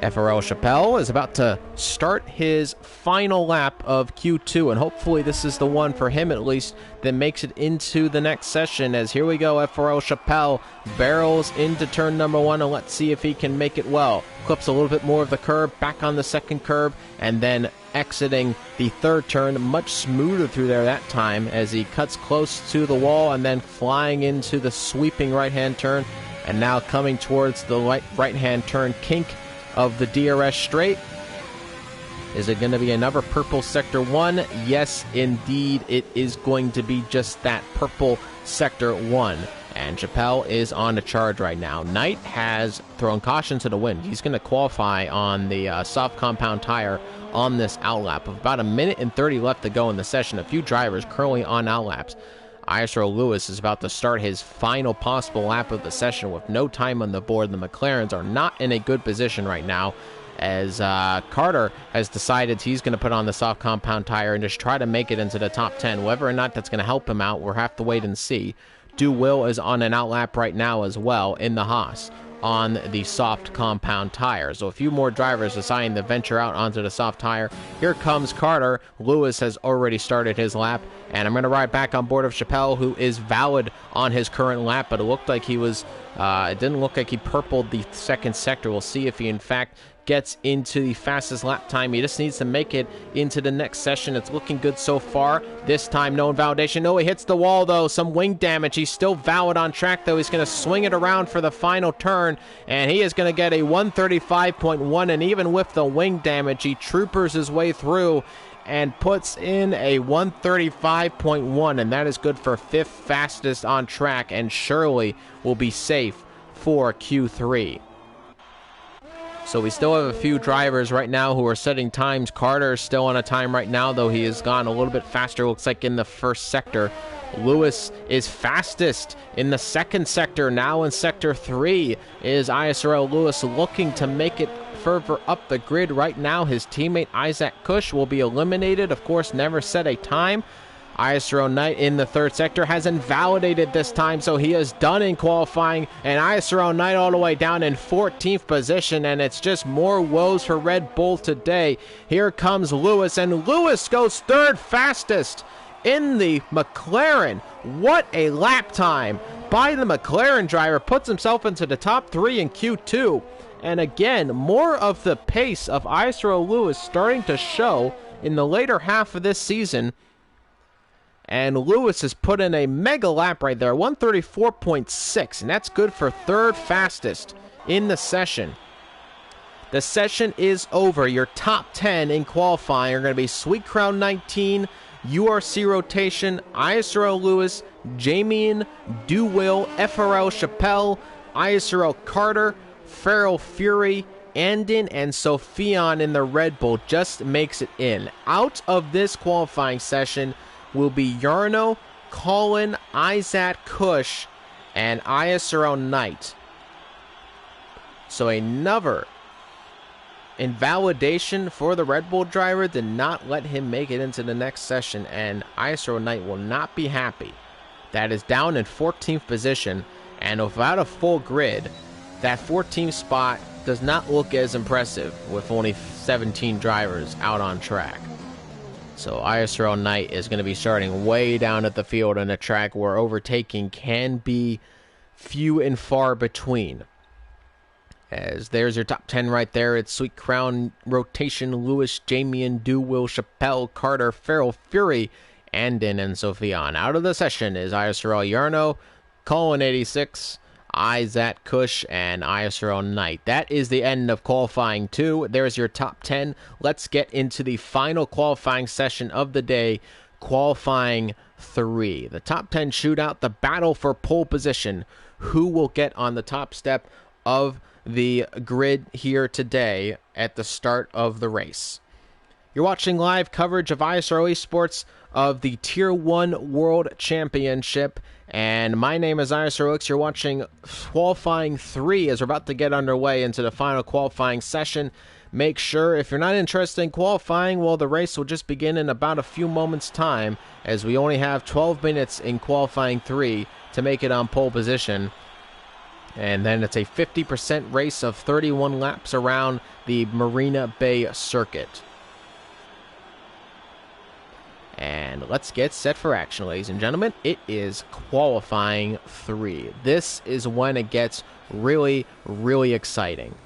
FRL Chappelle is about to start his final lap of Q2, and hopefully this is the one for him at least that makes it into the next session. As here we go, FRL Chappelle barrels into turn number 1, and let's see if he can make it well. Clips a little bit more of the curb, back on the second curb, and then exiting the third turn much smoother through there that time as he cuts close to the wall and then flying into the sweeping right-hand turn, and now coming towards the right-hand turn kink of the DRS straight. Is it going to be another purple sector 1? Yes, indeed, it is going to be just that, purple sector 1. And Chappelle is on the charge right now. Knight has thrown caution to the wind. He's going to qualify on the soft compound tire on this outlap. With about 1 minute and 30 left to go in the session, a few drivers currently on outlaps. ISRL Lewis is about to start his final possible lap of the session with no time on the board. The McLarens are not in a good position right now, as Carter has decided he's going to put on the soft compound tire and just try to make it into the top 10. Whether or not that's going to help him out, we'll have to wait and see. Du Will is on an outlap right now as well in the Haas on the soft compound tire. So a few more drivers deciding to venture out onto the soft tire. Here comes Carter. Lewis has already started his lap, and I'm going to ride back on board of Chappelle, who is valid on his current lap, but it looked like he was, it didn't look like he purpled the second sector. We'll see if he in fact gets into the fastest lap time. He just needs to make it into the next session. It's looking good so far. This time, no invalidation. No, he hits the wall, though. Some wing damage. He's still valid on track, though. He's going to swing it around for the final turn, and he is going to get a 135.1, and even with the wing damage, he troopers his way through and puts in a 135.1, and that is good for 5th fastest on track, and surely will be safe for Q3. So we still have a few drivers right now who are setting times. Carter is still on a time right now, though he has gone a little bit faster, looks like in the first sector. Lewis is fastest in the second sector. Now in sector 3 is ISRL Lewis looking to make it further up the grid. Right now his teammate Isaac Cush will be eliminated. Of course, never set a time. ISRL Knight in the third sector has invalidated this time, so he is done in qualifying, and ISRL Knight all the way down in 14th position, and it's just more woes for Red Bull today. Here comes Lewis, and Lewis goes 3rd fastest in the McLaren. What a lap time by the McLaren driver. Puts himself into the top 3 in Q2, and again, more of the pace of ISRL Lewis starting to show in the later half of this season. And Lewis has put in a mega lap right there, 134.6, and that's good for 3rd fastest in the session. The session is over. Your top 10 in qualifying are going to be Sweet Crown 19, URC Rotation, ISRL Lewis, Jamian, Du Will, FRL Chappelle, ISRL Carter, Feral Fury, Andon, and Sophion in the Red Bull just makes it in. Out of this qualifying session will be Yarno, Colin, Isaac Cush, and ISRL Knight. So another invalidation for the Red Bull driver did not let him make it into the next session, and ISRL Knight will not be happy. That is down in 14th position, and without a full grid, that 14th spot does not look as impressive with only 17 drivers out on track. So ISRL Knight is going to be starting way down at the field on a track where overtaking can be few and far between. As there's your top 10 right there. It's Sweet Crown, Rotation, Lewis, Jamian, Will, Chappelle, Carter, Feral Fury, Andon, and Sophion. Out of the session is ISRL Yarno, Colin 86, Izat Kush, and ISRL Knight. That is the end of qualifying 2. There's your top 10. Let's get into the final qualifying session of the day, qualifying 3. The top 10 shootout, the battle for pole position. Who will get on the top step of the grid here today at the start of the race? You're watching live coverage of ISRL Esports of the Tier 1 World Championship, and my name is ISRL X. You're watching qualifying 3 as we're about to get underway into the final qualifying session. Make sure, if you're not interested in qualifying, well, the race will just begin in about a few moments' time, as we only have 12 minutes in qualifying 3 to make it on pole position. And then it's a 50% race of 31 laps around the Marina Bay circuit. And let's get set for action, ladies and gentlemen. It is qualifying 3. This is when it gets really, really exciting,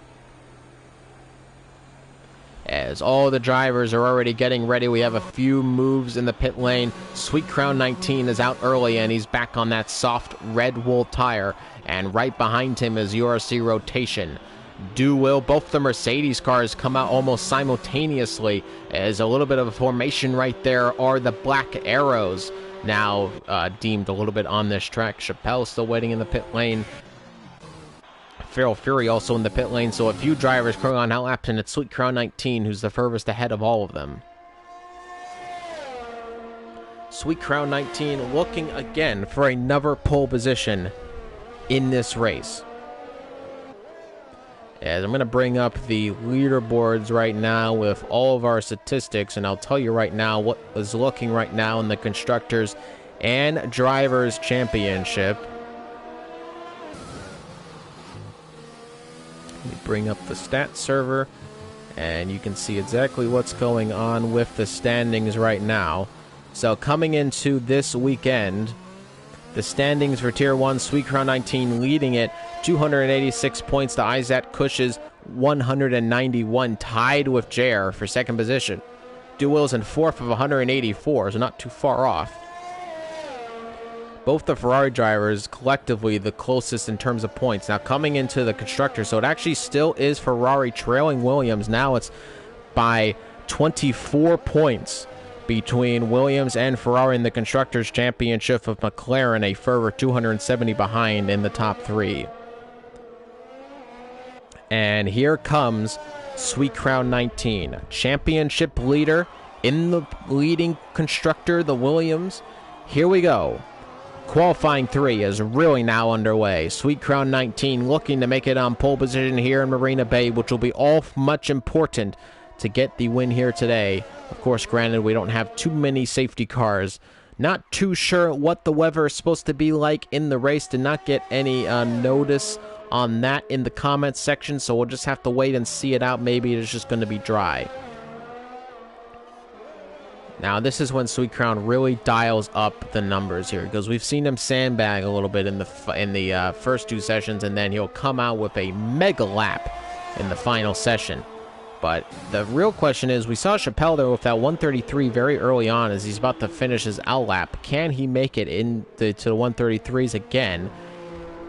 as all the drivers are already getting ready. We have a few moves in the pit lane. Sweet Crown 19 is out early, and he's back on that soft red wool tire. And right behind him is URC Rotation. Will, both the Mercedes cars come out almost simultaneously, as a little bit of a formation right there are the Black Arrows, now deemed a little bit on this track. Chappelle still waiting in the pit lane. Feral Fury also in the pit lane, so a few drivers currently on laps, and it's Sweet Crown 19 who's the furthest ahead of all of them. Sweet Crown 19 looking again for another pole position in this race. As I'm going to bring up the leaderboards right now with all of our statistics, and I'll tell you right now what is looking right now in the Constructors and Drivers Championship. Let me bring up the stat server, and you can see exactly what's going on with the standings right now. So coming into this weekend, the standings for Tier 1, Sweet Crown 19 leading it, 286 points to Izat Kush's 191, tied with JR for second position. Will's in fourth of 184, so not too far off. Both the Ferrari drivers collectively the closest in terms of points. Now coming into the Constructors, so it actually still is Ferrari trailing Williams. Now it's by 24 points between Williams and Ferrari in the Constructors' Championship, of McLaren a further 270 behind in the top 3. And here comes Sweet Crown 19, championship leader in the leading constructor, the Williams. Here we go. Qualifying 3 is really now underway. Sweet Crown 19 looking to make it on pole position here in Marina Bay, which will be all much important to get the win here today. Of course, granted, we don't have too many safety cars. Not too sure what the weather is supposed to be like in the race. Did not get any notice on that in the comments section, so we'll just have to wait and see it out. Maybe it's just going to be dry. Now, this is when Sweet Crown really dials up the numbers here, because we've seen him sandbag a little bit in the first 2 sessions, and then he'll come out with a mega lap in the final session. But the real question is, we saw Chappelle there with that 133 very early on as he's about to finish his out lap. Can he make it to the 133s again?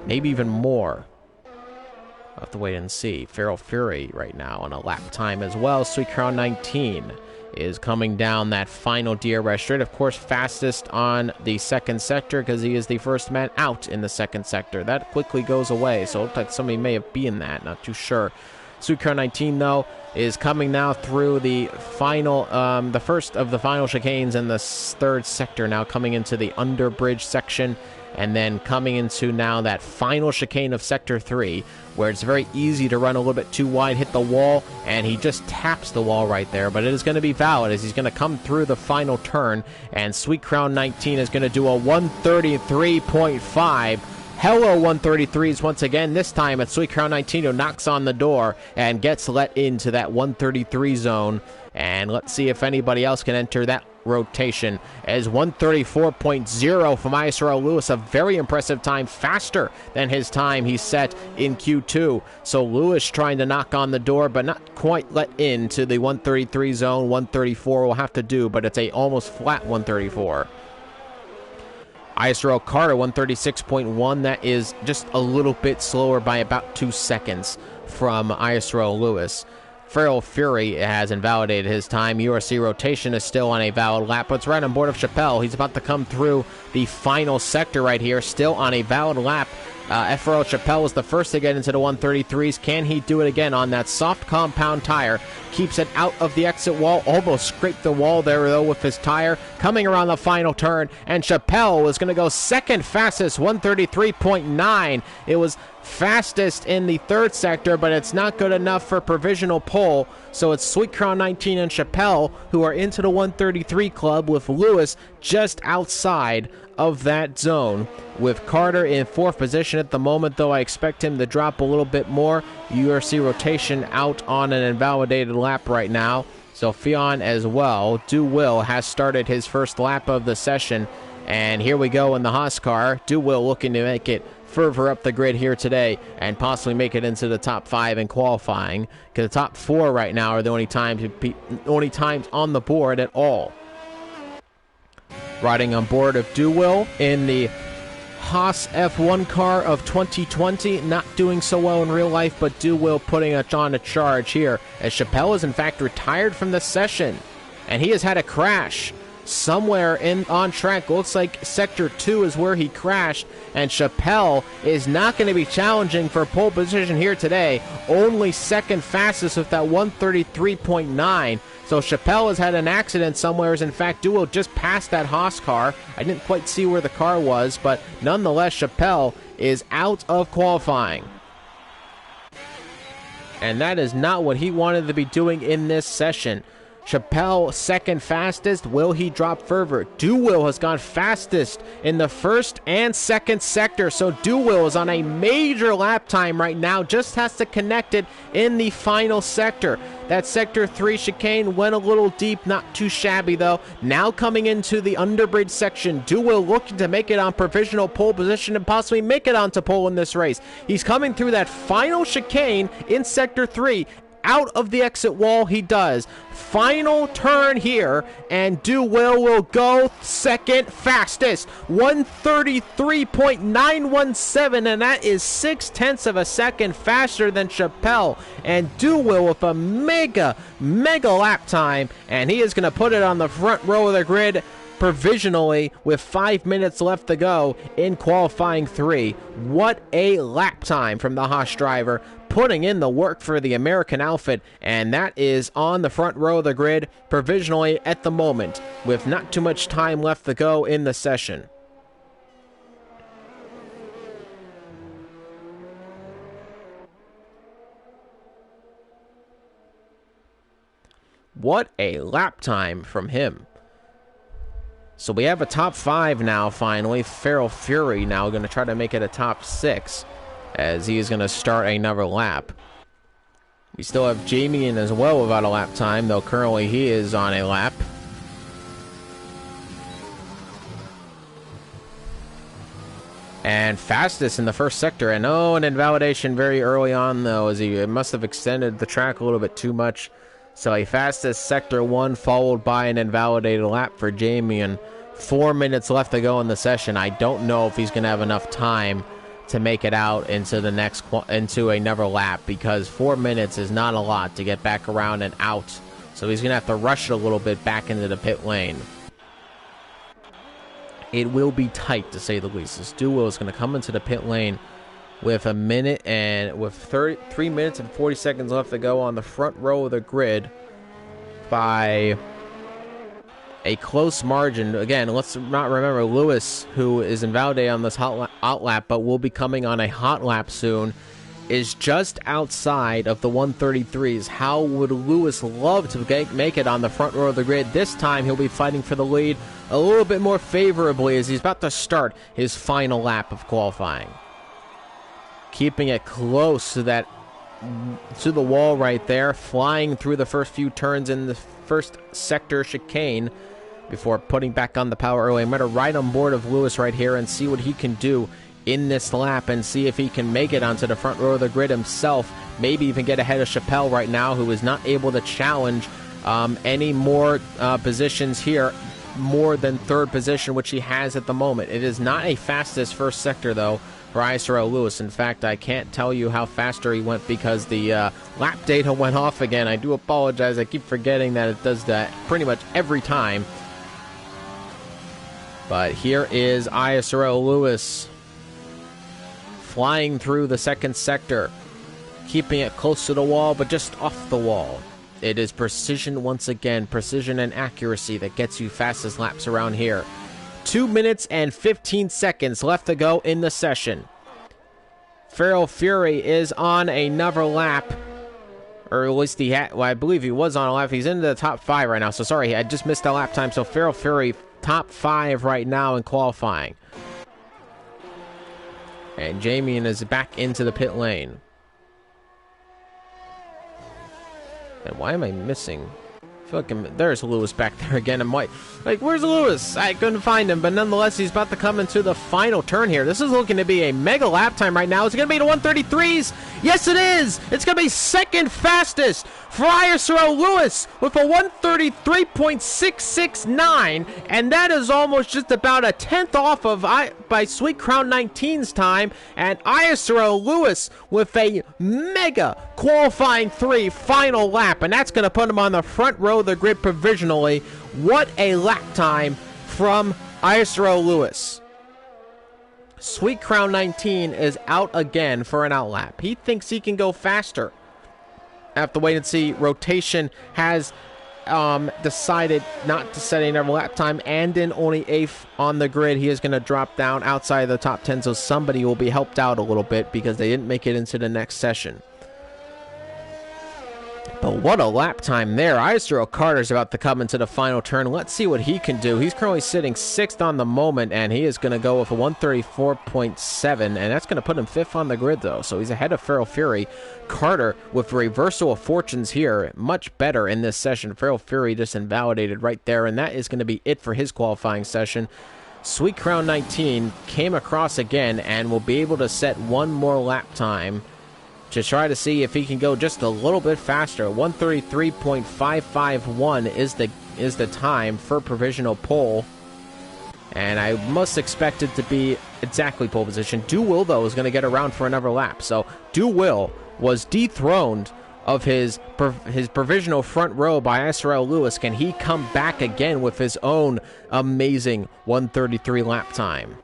Maybe even more. I'll have to wait and see. Feral Fury right now on a lap time as well. Sweet Crown 19 is coming down that final DRS straight. Of course, fastest on the second sector because he is the first man out in the second sector. That quickly goes away, so it looks like somebody may have been that. Not too sure. Sweet Crown 19, though, is coming now through the final, the first of the final chicanes in the third sector, now coming into the underbridge section, and then coming into now that final chicane of Sector 3, where it's very easy to run a little bit too wide, hit the wall, and he just taps the wall right there. But it is going to be valid as he's going to come through the final turn, and Sweet Crown 19 is going to do a 133.5. Hello 133s once again. This time it's Sweet Crown 19 who knocks on the door and gets let into that 133 zone. And let's see if anybody else can enter that rotation, as 134.0 from ISRL Lewis, a very impressive time, faster than his time he set in Q2. So Lewis trying to knock on the door, but not quite let into the 133 zone. 134 will have to do, but it's a almost flat 134. ISRL Carter, 136.1. That is just a little bit slower by about 2 seconds from ISRL Lewis. Feral Fury has invalidated his time. URC Rotation is still on a valid lap, but it's right on board of Chappelle. He's about to come through the final sector right here, still on a valid lap. FRL Chappelle was the first to get into the 133s. Can he do it again on that soft compound tire? Keeps it out of the exit wall. Almost scraped the wall there, though, with his tire. Coming around the final turn, and Chappelle was going to go second fastest, 133.9. It was fastest in the third sector, but it's not good enough for provisional pole. So it's Sweet Crown 19 and Chappelle who are into the 133 club, with Lewis just outside of that zone, with Carter in fourth position at the moment, though I expect him to drop a little bit more. URC Rotation out on an invalidated lap right now. So Fionn as well. Do Will has started his first lap of the session, and here we go in the Haas car. Do Will looking to make it further up the grid here today and possibly make it into the top 5 in qualifying, because the top 4 right now are the only times on the board at all. Riding on board of Do Will in the Haas F1 car of 2020, not doing so well in real life, but Do Will putting on a charge here, as Chappelle is in fact retired from the session, and he has had a crash somewhere on track. Looks like sector 2 is where he crashed, and Chappelle is not going to be challenging for pole position here today. Only second fastest with that 133.9. So Chappelle has had an accident somewhere. In fact, Duo just passed that Haas car. I didn't quite see where the car was, but nonetheless, Chappelle is out of qualifying. And that is not what he wanted to be doing in this session. Chappelle second fastest. Will he drop further? Do Will has gone fastest in the first and second sector, so Do Will is on a major lap time right now. Just has to connect it in the final sector. That sector 3 chicane went a little deep, not too shabby though. Now coming into the underbridge section, Do Will looking to make it on provisional pole position and possibly make it onto pole in this race. He's coming through that final chicane in sector 3. Out of the exit wall he does. Final turn here, and Do Will go second fastest. 133.917, and that is 0.6 of a second faster than Chappelle. And Do Will with a mega lap time, and he is going to put it on the front row of the grid provisionally with 5 minutes left to go in qualifying 3. What a lap time from the Haas driver, putting in the work for the American outfit, and that is on the front row of the grid provisionally at the moment, with not too much time left to go in the session. What a lap time from him. So we have a top 5 now, finally. Feral Fury now going to try to make it a top 6, as he is going to start another lap. We still have Jamie in as well without a lap time, though currently he is on a lap. And fastest in the first sector, and an invalidation very early on though, as he must have extended the track a little bit too much. So a fastest sector 1 followed by an invalidated lap for Jamie, and 4 minutes left to go in the session. I don't know if he's going to have enough time to make it out into another lap, because 4 minutes is not a lot to get back around and out. So he's going to have to rush it a little bit back into the pit lane. It will be tight, to say the least. This duo is going to come into the pit lane with 3 minutes and 40 seconds left to go on the front row of the grid by a close margin. Again, let's not remember Lewis, who is invalidated on this hot lap, but will be coming on a hot lap soon, is just outside of the 133s. How would Lewis love to make it on the front row of the grid? This time he'll be fighting for the lead a little bit more favorably, as he's about to start his final lap of qualifying. Keeping it close to the wall right there, flying through the first few turns in the first sector chicane before putting back on the power early. I'm going to ride on board of Lewis right here and see what he can do in this lap and see if he can make it onto the front row of the grid himself. Maybe even get ahead of Chappelle right now, who is not able to challenge any more positions here, more than third position, which he has at the moment. It is not a fastest first sector, though, for ISRL Lewis. In fact, I can't tell you how faster he went because the lap data went off again. I do apologize. I keep forgetting that it does that pretty much every time. But here is ISRL Lewis flying through the second sector, keeping it close to the wall, but just off the wall. It is precision once again, precision and accuracy that gets you fastest laps around here. 2 minutes and 15 seconds left to go in the session. Feral Fury is on another lap, or at least he had, well, I believe he was on a lap. He's into the top 5 right now, so sorry, I just missed a lap time. So Feral Fury, top 5 right now in qualifying. And Jamien is back into the pit lane. And why am I missing? I feel like there's Lewis back there again. I'm like, where's Lewis? I couldn't find him, but nonetheless, he's about to come into the final turn here. This is looking to be a mega lap time right now. Is it going to be the 133s? Yes, it is. It's going to be second fastest for ISRL Lewis with a 133.669, and that is almost just about a tenth off of by Sweet Crown 19's time, and ISRL Lewis with a mega qualifying 3 final lap, and that's going to put him on the front row of the grid provisionally. What a lap time from ISRL Lewis. Sweet Crown 19 is out again for an outlap. He thinks he can go faster. I have to wait and see. Rotation has decided not to set another lap time, and in only 8th on the grid. He is going to drop down outside of the top 10, so somebody will be helped out a little bit because they didn't make it into the next session. But what a lap time there. ISRL Carter's about to come into the final turn. Let's see what he can do. He's currently sitting 6th on the moment, and he is going to go with a 134.7, and that's going to put him 5th on the grid, though. So he's ahead of Feral Fury. Carter with reversal of fortunes here. Much better in this session. Feral Fury just invalidated right there, and that is going to be it for his qualifying session. Sweet Crown 19 came across again and will be able to set one more lap time to try to see if he can go just a little bit faster. 133.551 is the time for provisional pole, and I must expect it to be exactly pole position. Do Will, though, is going to get around for another lap. So Do Will was dethroned of his provisional front row by ISRL Lewis. Can he come back again with his own amazing 133 lap time?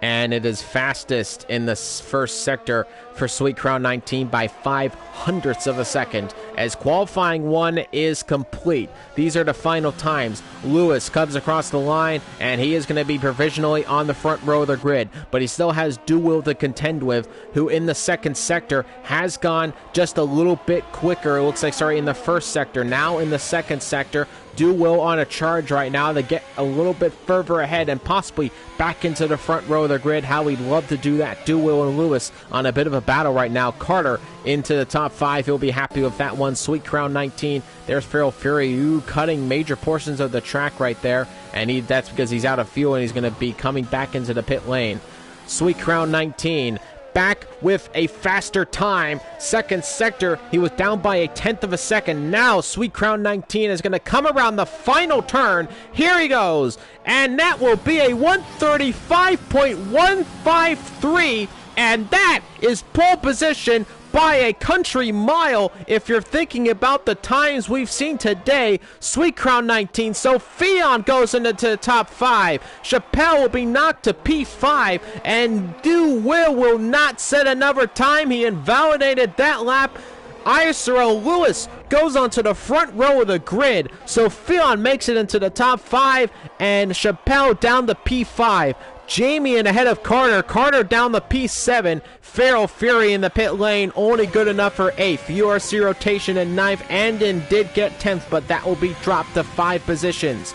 And it is fastest in the first sector for Sweet Crown 19 by 0.05 of a second, as qualifying 1 is complete. These are the final times. Lewis comes across the line, and he is going to be provisionally on the front row of the grid, but he still has Do Will to contend with, who in the second sector has gone just a little bit quicker. It looks like, sorry, in the first sector. Now in the second sector, Do Will on a charge right now to get a little bit further ahead and possibly back into the front row of the grid. How we'd love to do that. Do Will and Lewis on a bit of a battle right now. Carter into the top 5. He'll be happy with that one. Sweet Crown 19. There's Feral Fury, cutting major portions of the track right there. And that's because he's out of fuel and he's going to be coming back into the pit lane. Sweet Crown 19 back with a faster time. Second sector, he was down by 1/10 of a second. Now Sweet Crown 19 is going to come around the final turn. Here he goes, and that will be a 135.153, and that is pole position by a country mile. If you're thinking about the times we've seen today, Sweet Crown 19. So Fion goes into the top 5. Chappelle will be knocked to P5, and Do Will not set another time. He invalidated that lap. ISRL Lewis goes onto the front row of the grid, so Fion makes it into the top 5, and Chappelle down to P5. Jamien ahead of Carter. Carter down the P7. Feral Fury in the pit lane, only good enough for 8th. URC rotation in 9th. Andon did get 10th, but that will be dropped to 5 positions.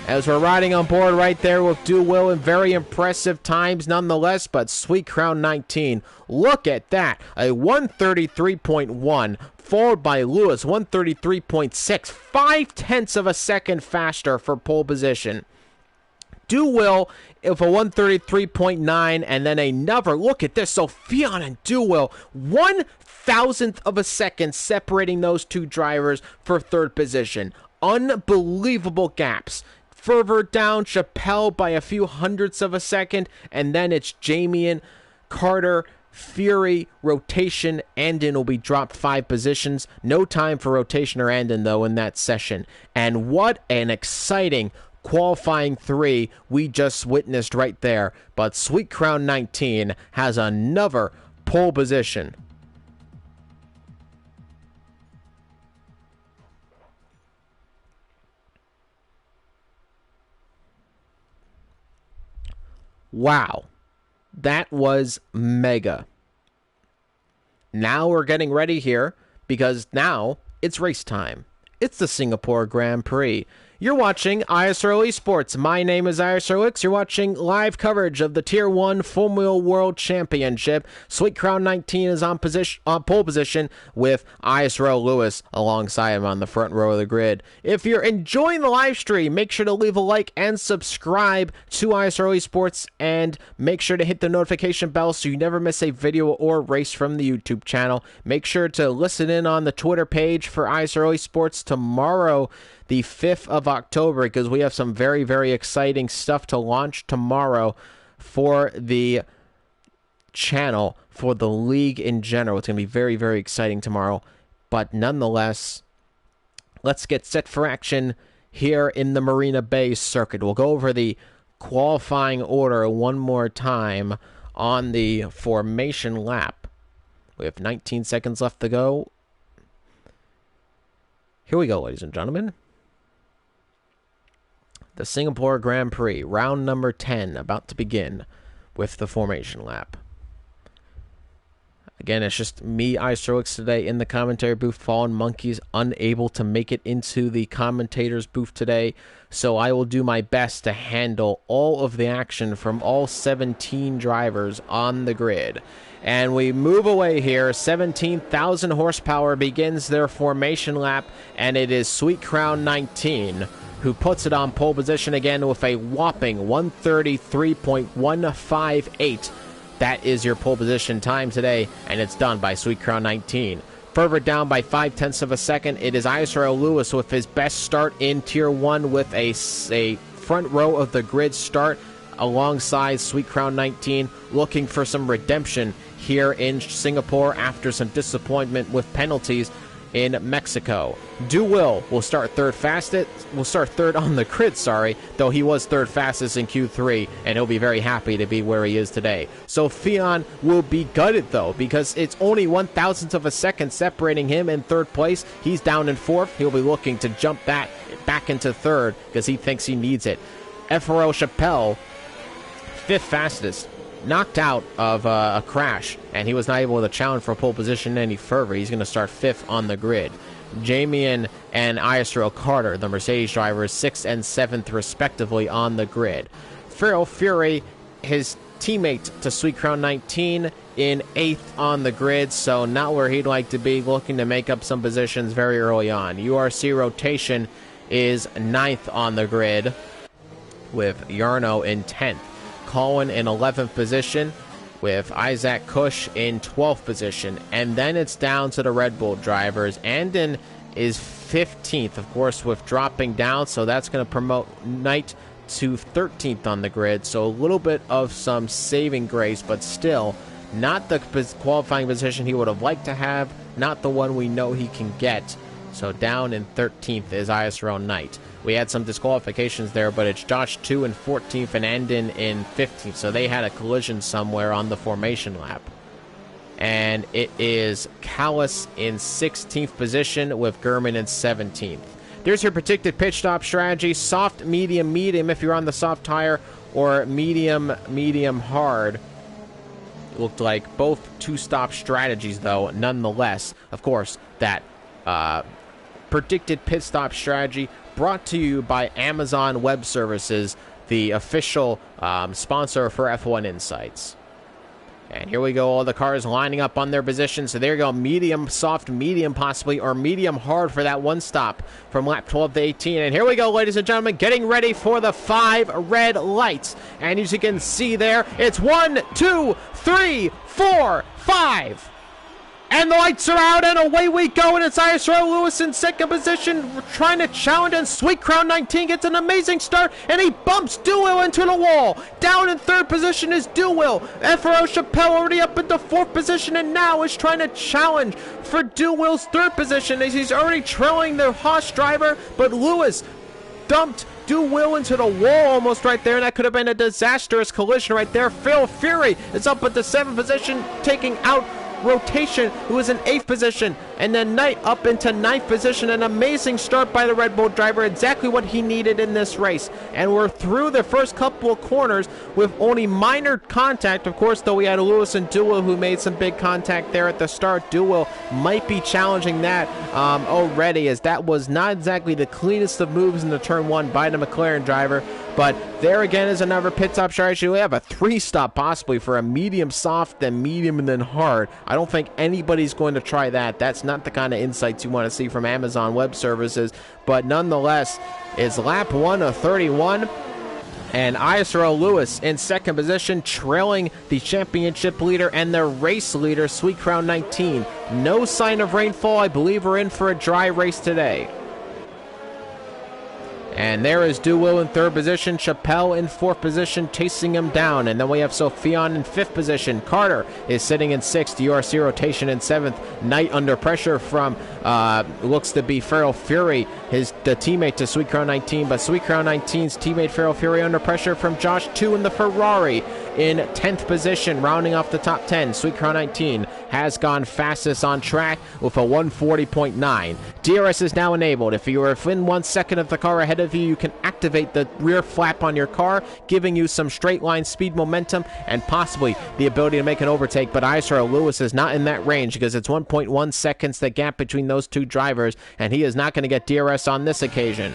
as we're riding on board right there with Do Will in very impressive times nonetheless, but Sweet Crown 19, look at that, a 133.1, followed by Lewis, 133.6, 0.5 of a second faster for pole position. Do Will with a 133.9, and then another, look at this, so Fion and Do Will, 1,000th of a second separating those two drivers for third position. Unbelievable gaps. Further down, Chappelle by a few hundredths of a second, and then it's Jamian, Carter, Fury, rotation, Andon will be dropped 5 positions. No time for rotation or Andon, though, in that session. And what an exciting qualifying 3 we just witnessed right there. But Sweet Crown 19 has another pole position. Wow, that was mega. Now we're getting ready here because now it's race time. It's the Singapore Grand Prix. You're watching ISRL Esports. My name is ISRL. You're watching live coverage of the Tier 1 Formula World Championship. Sweet Crown 19 is on pole position with ISRL Lewis alongside him on the front row of the grid. If you're enjoying the live stream, make sure to leave a like and subscribe to ISRL Esports, and make sure to hit the notification bell so you never miss a video or race from the YouTube channel. Make sure to listen in on the Twitter page for ISRL Esports tomorrow, the 5th of October, because we have some very, very exciting stuff to launch tomorrow for the channel, for the league in general. It's going to be very, very exciting tomorrow. But nonetheless, let's get set for action here in the Marina Bay circuit. We'll go over the qualifying order one more time on the formation lap. We have 19 seconds left to go. Here we go, ladies and gentlemen. The Singapore Grand Prix, round number 10, about to begin with the formation lap. Again, it's just me, ISRL, today in the commentary booth. Fallen Monkeys unable to make it into the commentator's booth today, so I will do my best to handle all of the action from all 17 drivers on the grid. And we move away here. 17,000 horsepower begins their formation lap, and it is Sweet Crown 19 who puts it on pole position again with a whopping 133.158. That is your pole position time today, and it's done by Sweet Crown 19. Further down by 0.5 of a second, it is ISRL Lewis with his best start in Tier 1 with a front row of the grid start alongside Sweet Crown 19, looking for some redemption here in Singapore after some disappointment with penalties in Mexico. Do Will start third fastest. Will start third on the grid, though he was third fastest in Q3, and he'll be very happy to be where he is today. So Fion will be gutted, though, because it's only 1,000th of a second separating him in third place. He's down in fourth. He'll be looking to jump that back into third because he thinks he needs it. FRL Chappelle, fifth fastest, knocked out of a crash, and he was not able to challenge for pole position any further. He's going to start 5th on the grid. Jamian and ISRL Carter, the Mercedes drivers, 6th and 7th respectively on the grid. Feral Fury, his teammate to Sweet Crown 19, in 8th on the grid, so not where he'd like to be, looking to make up some positions very early on. URC Rotation is 9th on the grid, with Yarno in 10th. Colin in 11th position, with Isaac Cush in 12th position. And then it's down to the Red Bull drivers. Andon is 15th, of course, with dropping down, so that's going to promote Knight to 13th on the grid. So a little bit of some saving grace, but still not the qualifying position he would have liked to have, not the one we know he can get. So down in 13th is ISRL Knight. We had some disqualifications there, but it's Josh 2 in 14th and Andon in 15th. So they had a collision somewhere on the formation lap. And it is Callis in 16th position with Gurman in 17th. There's your predicted pit stop strategy. Soft, medium, medium if you're on the soft tire, or medium, medium, hard. It looked like both two-stop strategies, though, nonetheless. Of course, that predicted pit stop strategy brought to you by Amazon Web Services, the official sponsor for F1 Insights. And here we go, all the cars lining up on their position. So there you go, medium, soft, medium possibly, or medium hard for that one stop from lap 12 to 18. And here we go, ladies and gentlemen, getting ready for the 5 red lights. And as you can see there, it's 1, 2, 3, 4, 5. And the lights are out, and away we go, and it's ISRL Lewis in second position, trying to challenge, and Sweet Crown 19 gets an amazing start, and he bumps Duwil into the wall. Down in third position is Duwil. FRO Chappelle already up into fourth position, and now is trying to challenge for Duwil's third position, as he's already trailing the Haas driver, but Lewis dumped Duwil into the wall almost right there, and that could have been a disastrous collision right there. Phil Fury is up at the seventh position, taking out Rotation, who is in 8th position, and then Knight up into 9th position. An amazing start by the Red Bull driver, exactly what he needed in this race. And we're through the first couple of corners with only minor contact. Of course, though, we had Lewis and Duwil who made some big contact there at the start. Duwil might be challenging that already, as that was not exactly the cleanest of moves in the turn 1 by the McLaren driver. But there again is another pit stop strategy. We have a 3-stop possibly for a medium soft, then medium, and then hard. I don't think anybody's going to try that. That's not the kind of insights you want to see from Amazon Web Services. But nonetheless, it's lap 1 of 31. And ISRL Lewis in second position, trailing the championship leader and the race leader, Sweet Crown 19. No sign of rainfall. I believe we're in for a dry race today. And there is Duwil in third position, Chappelle in fourth position, chasing him down. And then we have Sophion in fifth position. Carter is sitting in sixth, URC rotation in seventh. Knight under pressure from, looks to be Feral Fury, the teammate to Sweet Crown 19. But Sweet Crown 19's teammate Feral Fury under pressure from Josh 2 in the Ferrari. In 10th position, rounding off the top 10, Sweet Crown 19 has gone fastest on track with a 140.9. DRS is now enabled. If you are within 1 second of the car ahead of you, you can activate the rear flap on your car, giving you some straight line speed momentum and possibly the ability to make an overtake. But ISRL Lewis is not in that range because it's 1.1 seconds the gap between those two drivers, and he is not going to get DRS on this occasion.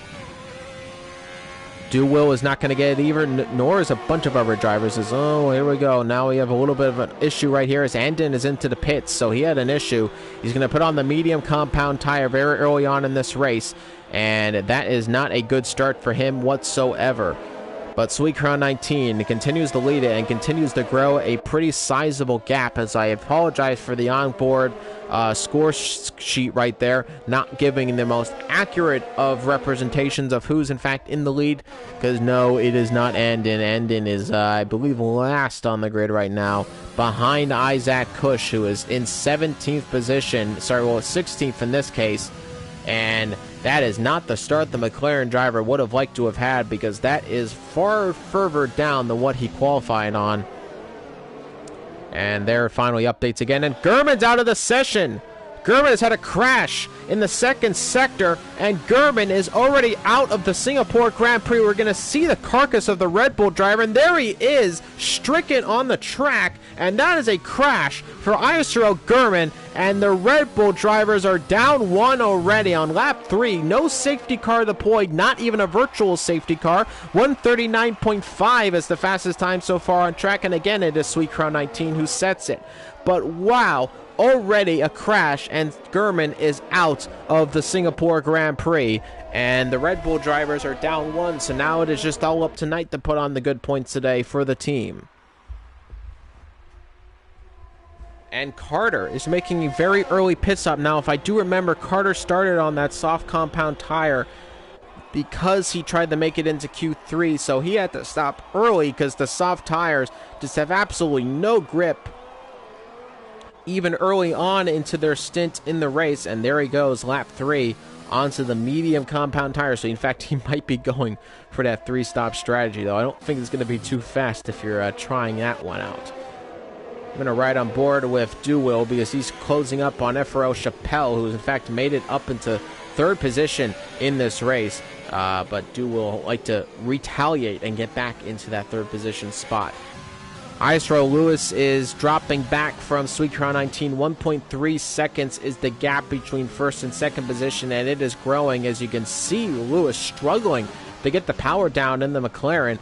Duwil is not going to get it either, nor is a bunch of other drivers. Oh, here we go. Now we have a little bit of an issue right here as Andon is into the pits, so he had an issue. He's going to put on the medium compound tire very early on in this race, and that is not a good start for him whatsoever. But Sweet Crown 19 continues to lead it and continues to grow a pretty sizable gap, as I apologize for the onboard score sheet right there, not giving the most accurate of representations of who's in fact in the lead, because no, it is not Andon. Andon is, I believe, last on the grid right now, behind Isaac Kush, who is in 17th position, 16th in this case, and that is not the start the McLaren driver would have liked to have had, because that is far further down than what he qualified on. And there finally updates again, and Gurman's out of the session. Gurman has had a crash in the second sector, and Gurman is already out of the Singapore Grand Prix. We're going to see the carcass of the Red Bull driver, and there he is, stricken on the track, and that is a crash for ISRL Gurman, and the Red Bull drivers are down 1 already on lap 3. No safety car deployed, not even a virtual safety car. 139.5 is the fastest time so far on track, and again, it is Sweet Crown 19 who sets it. But wow, already a crash, and Gurman is out of the Singapore Grand Prix, and the Red Bull drivers are down 1, so now it is just all up to Knight to put on the good points today for the team. And Carter is making a very early pit stop. Now, if I do remember, Carter started on that soft compound tire because he tried to make it into Q3, so he had to stop early because the soft tires just have absolutely no grip even early on into their stint in the race. And there he goes, lap 3, onto the medium compound tire. So in fact, he might be going for that 3-stop strategy, though I don't think it's going to be too fast if you're trying that one out. I'm going to ride on board with Duwil because he's closing up on FRO Chappelle, who's in fact made it up into third position in this race. But Duwil like to retaliate and get back into that third position spot. ISRL Lewis is dropping back from Sweet Crown 19. 1.3 seconds is the gap between first and second position, and it is growing. As you can see, Lewis struggling to get the power down in the McLaren.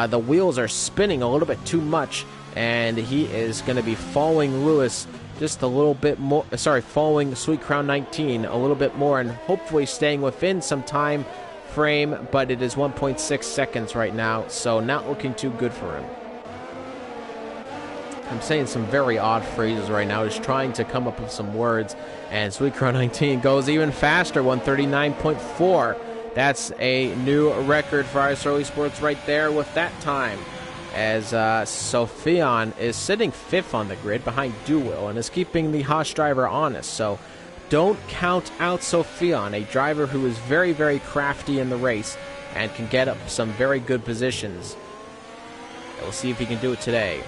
The wheels are spinning a little bit too much, and he is going to be following Lewis just a little bit more. Following Sweet Crown 19 a little bit more, and hopefully staying within some time frame, but it is 1.6 seconds right now, so not looking too good for him. I'm saying some very odd phrases right now, just trying to come up with some words, and Sweet Crown 19 goes even faster, 139.4. That's a new record for ISRL Esports right there with that time, as Sophion is sitting 5th on the grid behind Duwil and is keeping the Haas driver honest. So don't count out Sophion, a driver who is very, very crafty in the race and can get up some very good positions. We'll see if he can do it today.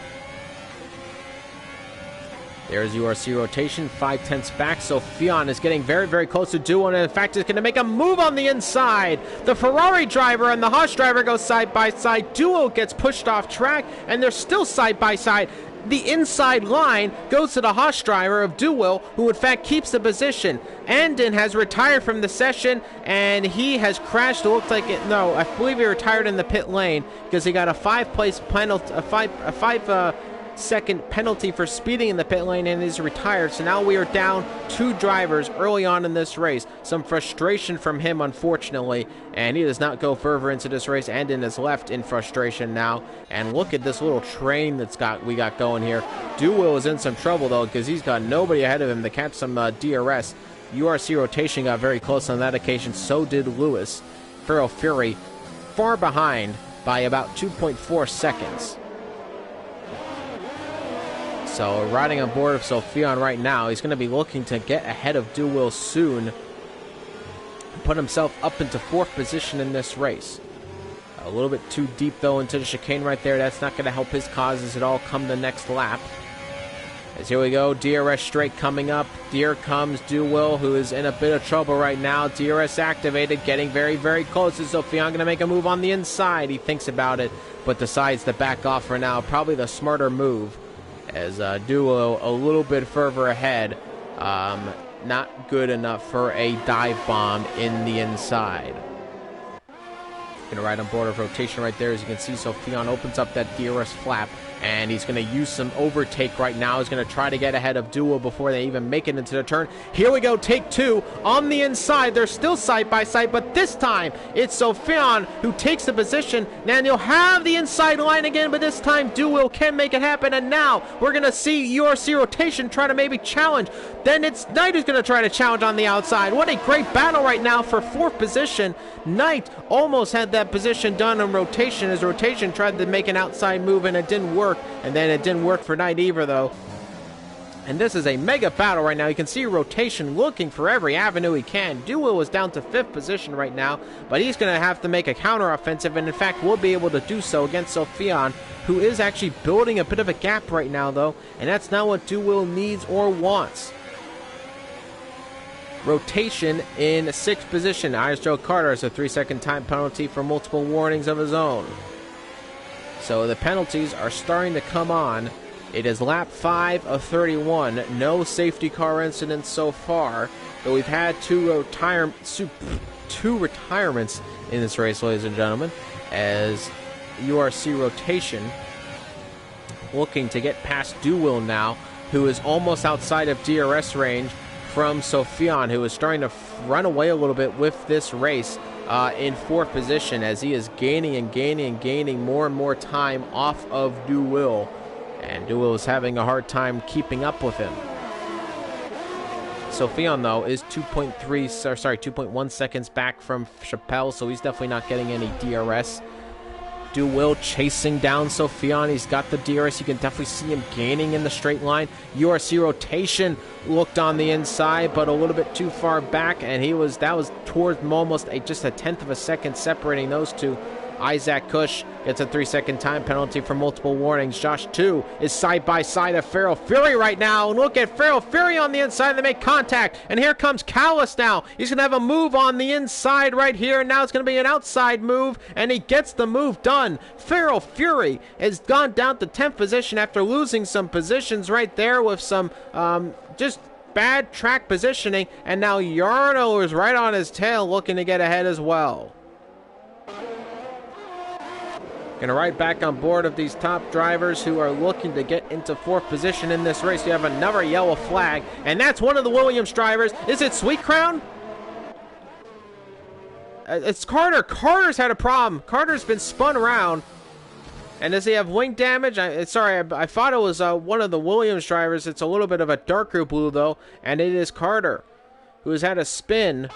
There's URC rotation, 5/10 back. Sophion is getting very, very close to Duo, and in fact is going to make a move on the inside. The Ferrari driver and the Haas driver go side by side. Duo gets pushed off track, and they're still side by side. The inside line goes to the Haas driver of Duo, who in fact keeps the position. Andon has retired from the session, and he has crashed. It looks like it. No, I believe he retired in the pit lane because he got a 5-place penalty, a 5-second penalty for speeding in the pit lane, and is retired. So now we are down 2 drivers early on in this race. Some frustration from him, unfortunately, and he does not go further into this race. Andon is left in frustration now, and look at this little train we got going here. Duwil is in some trouble though, because he's got nobody ahead of him to catch some DRS. URC rotation got very close on that occasion. So did Lewis. Feral Fury far behind by about 2.4 seconds. So riding on board of Sophion right now, he's going to be looking to get ahead of Duwil soon. Put himself up into 4th position in this race. A little bit too deep though into the chicane right there. That's not going to help his causes at all come the next lap. As here we go, DRS straight coming up. Here comes Duwil, who is in a bit of trouble right now. DRS activated, getting very, very close. Is Sophion going to make a move on the inside? He thinks about it, but decides to back off for now. Probably the smarter move, as Duo a little bit further ahead. Not good enough for a dive bomb in the inside. Going to ride on board of rotation right there. As you can see, Sophion opens up that DRS flap, and he's going to use some overtake right now. He's going to try to get ahead of Duo before they even make it into the turn. Here we go, take 2 on the inside. They're still side by side, but this time it's Sophion who takes the position. Now you'll have the inside line again, but this time Duo can make it happen. And now we're going to see URC rotation try to maybe challenge. Then it's Knight who's going to try to challenge on the outside. What a great battle right now for 4th position. Knight almost had that position done on rotation, as rotation tried to make an outside move and it didn't work. And then it didn't work for Knight either though. And this is a mega battle right now. You can see rotation looking for every avenue he can. Duo is down to 5th position right now, but he's going to have to make a counter-offensive, and in fact will be able to do so against Sophion, who is actually building a bit of a gap right now though, and that's not what Duo needs or wants. Rotation in 6th position. ISRL Carter has a 3-second time penalty for multiple warnings of his own. So the penalties are starting to come on. It is lap 5 of 31. No safety car incidents so far, but we've had two retirements in this race, ladies and gentlemen, as URC rotation looking to get past Duwil now, who is almost outside of DRS range from Sophion, who is starting to run away a little bit with this race in 4th position, as he is gaining and gaining and gaining more and more time off of Duwil. And Duwil is having a hard time keeping up with him. Sophion, though, is 2.1 seconds back from Chappelle, so he's definitely not getting any DRS. Duwil chasing down Sophion. He's got the DRS. You can definitely see him gaining in the straight line. URC rotation looked on the inside, but a little bit too far back, and that was towards almost just a 1/10 of a second separating those two. Isaac Cush gets a 3-second time penalty for multiple warnings. Josh 2 is side by side of Feral Fury right now. And look at Feral Fury on the inside. They make contact. And here comes Callus now. He's going to have a move on the inside right here. And now it's going to be an outside move. And he gets the move done. Feral Fury has gone down to 10th position after losing some positions right there with some just bad track positioning. And now Yarno is right on his tail looking to get ahead as well. Going to ride back on board of these top drivers who are looking to get into 4th position in this race. You have another yellow flag, and that's one of the Williams drivers. Is it Sweet Crown? It's Carter. Carter's had a problem. Carter's been spun around. And does he have wing damage? I thought it was one of the Williams drivers. It's a little bit of a darker blue, though, and it is Carter, who has had a spin.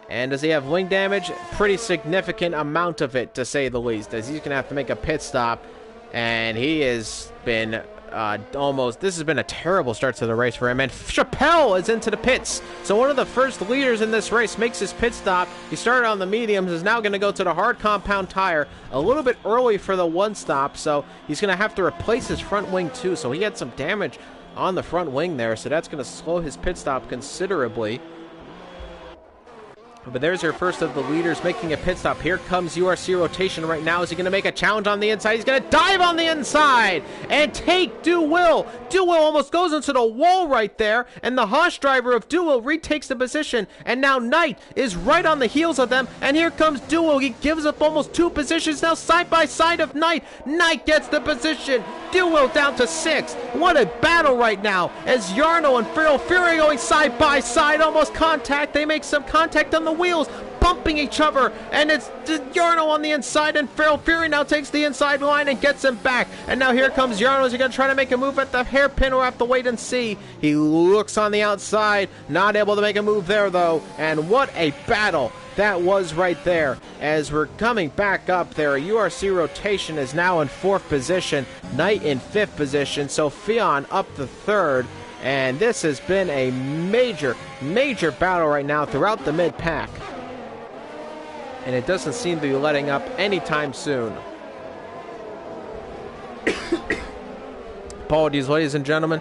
And does he have wing damage? Pretty significant amount of it, to say the least, as he's going to have to make a pit stop. And he has been this has been a terrible start to the race for him. And Chappelle is into the pits. So one of the first leaders in this race makes his pit stop. He started on the mediums, is now going to go to the hard compound tire. A little bit early for the one stop, so he's going to have to replace his front wing too. So he had some damage on the front wing there, so that's going to slow his pit stop considerably. But there's your first of the leaders making a pit stop. Here comes URC rotation right now. Is he going to make a challenge on the inside? He's going to dive on the inside and take Duwill. Duwill almost goes into the wall right there, and the Haas driver of Duwill retakes the position. And now Knight is right on the heels of them, and here comes Duwill. He gives up almost 2 positions now side by side of Knight. Knight gets the position. Duwill down to 6th. What a battle right now as Yarno and Feral Fury going side by side, almost contact. They make some contact on the wheels, bumping each other, and it's Yarno on the inside, and Feral Fury now takes the inside line and gets him back. And now here comes Yarno. Is he going to try to make a move at the hairpin, or have to wait and see? He looks on the outside, not able to make a move there though, and what a battle that was right there. As we're coming back up there, URC rotation is now in 4th position, Knight in 5th position, so Fionn up to 3rd. And this has been a major battle right now throughout the mid-pack. And it doesn't seem to be letting up anytime soon. Apologies, ladies and gentlemen.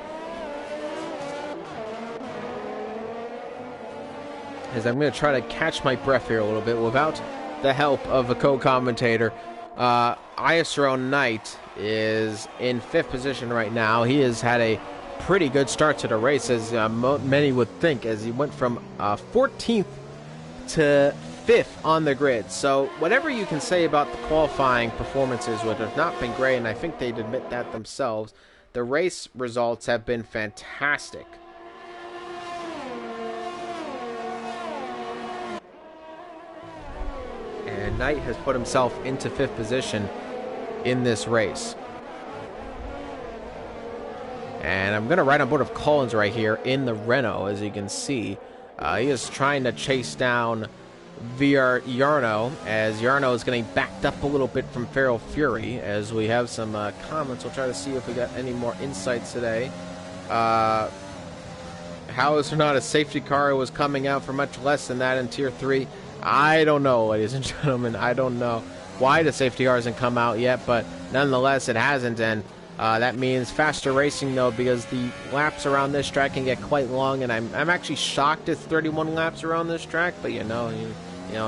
As I'm going to try to catch my breath here a little bit without the help of a co-commentator. ISRL Knight is in 5th position right now. He has had a pretty good start to the race, as many would think, as he went from 14th to 5th on the grid. So whatever you can say about the qualifying performances, which have not been great, and I think they'd admit that themselves, the race results have been fantastic. And Knight has put himself into 5th position in this race. And I'm going to ride on board of Collins right here in the Renault, as you can see. He is trying to chase down Yarno, as Yarno is getting backed up a little bit from Feral Fury. As we have some comments, we'll try to see if we got any more insights today. How is there not a safety car? It was coming out for much less than that in Tier 3. I don't know, ladies and gentlemen. I don't know why the safety car hasn't come out yet, but nonetheless, it hasn't. And that means faster racing, though, because the laps around this track can get quite long, and I'm actually shocked it's 31 laps around this track, but you know,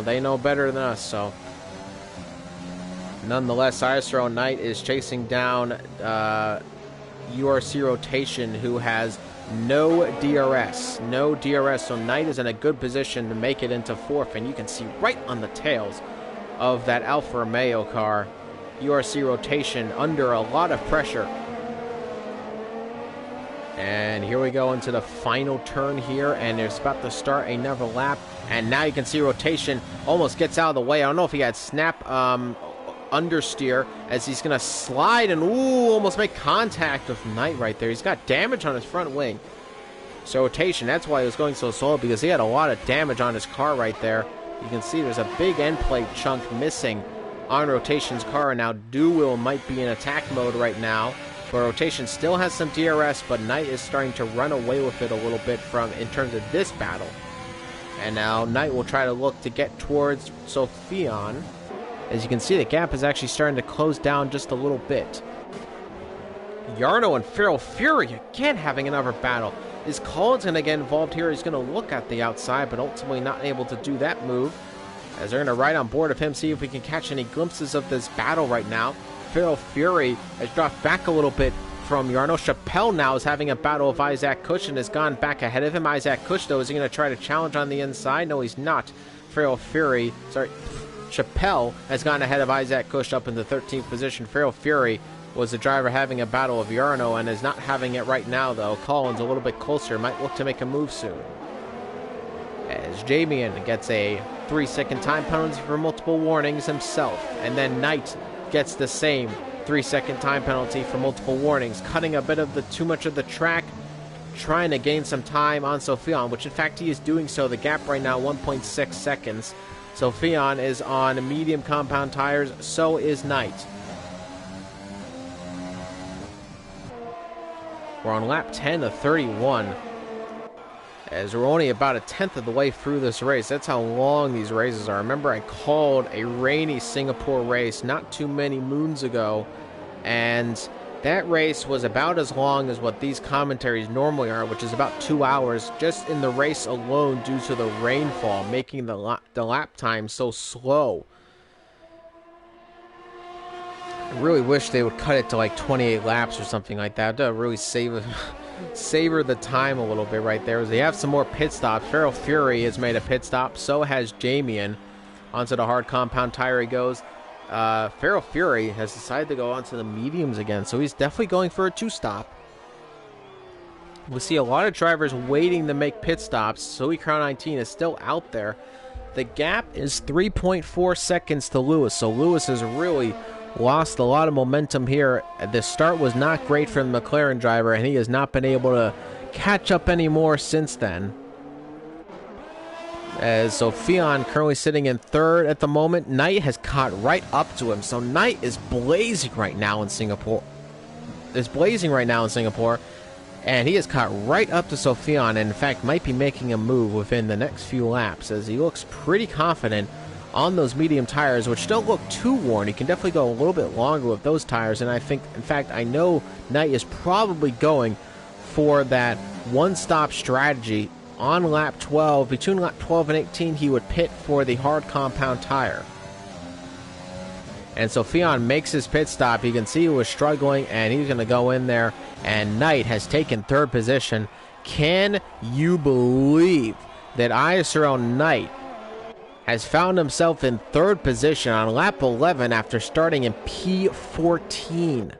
they know better than us. So nonetheless, ISRL Knight is chasing down URC rotation, who has no DRS. No DRS, so Knight is in a good position to make it into 4th, and you can see right on the tails of that Alfa Romeo car, URC rotation under a lot of pressure. And here we go into the final turn here, and it's about to start another lap, and now you can see rotation almost gets out of the way. I don't know if he had snap understeer, as he's going to slide and almost make contact with Knight right there. He's got damage on his front wing. So rotation, that's why he was going so slow, because he had a lot of damage on his car right there. You can see there's a big end plate chunk missing on rotation's car, and now Duwill might be in attack mode right now. But rotation still has some DRS, but Knight is starting to run away with it a little bit in terms of this battle. And now Knight will try to look to get towards Sophion. As you can see, the gap is actually starting to close down just a little bit. Yarno and Feral Fury again having another battle. Is Collins going to get involved here? He's going to look at the outside, but ultimately not able to do that move. As they're going to ride on board of him, see if we can catch any glimpses of this battle right now. Feral Fury has dropped back a little bit from Yarno. Chappelle now is having a battle with Isaac Kush and has gone back ahead of him. Isaac Kush, though, is he going to try to challenge on the inside? No, he's not. Feral Fury, Chappelle has gone ahead of Isaac Kush up in the 13th position. Feral Fury was the driver having a battle of Yarno and is not having it right now, though. Collins a little bit closer, might look to make a move soon. As Jamian gets a 3-second time penalty for multiple warnings himself, and then Knight gets the same 3-second time penalty for multiple warnings, cutting a bit of too much of the track, trying to gain some time on Sophion, which in fact he is doing so. The gap right now 1.6 seconds. Sophion is on medium compound tires, so is Knight. We're on lap 10 of 31, as we're only about a tenth of the way through this race. That's how long these races are. Remember, I called a rainy Singapore race not too many moons ago, and that race was about as long as what these commentaries normally are, which is about 2 hours, just in the race alone due to the rainfall, making the lap time so slow. I really wish they would cut it to like 28 laps or something like that to really savor the time a little bit right there. As they have some more pit stops. Feral Fury has made a pit stop. So has Jamian. Onto the hard compound tire he goes. Feral Fury has decided to go onto the mediums again, so he's definitely going for a 2-stop. We see a lot of drivers waiting to make pit stops. Zoe Crown 19 is still out there. The gap is 3.4 seconds to Lewis, so Lewis has really lost a lot of momentum here. The start was not great for the McLaren driver, and he has not been able to catch up anymore since then. As Sophion currently sitting in third at the moment. Knight has caught right up to him, so Knight is blazing right now in Singapore. And he has caught right up to Sophion, and in fact might be making a move within the next few laps, as he looks pretty confident on those medium tires, which don't look too worn. He can definitely go a little bit longer with those tires, and I think, in fact, I know Knight is probably going for that one-stop strategy on lap 12. Between lap 12 and 18, he would pit for the hard compound tire. And Sophion makes his pit stop. You can see he was struggling, and he's going to go in there, and Knight has taken third position. Can you believe that ISRL Knight has found himself in third position on lap 11 after starting in P14?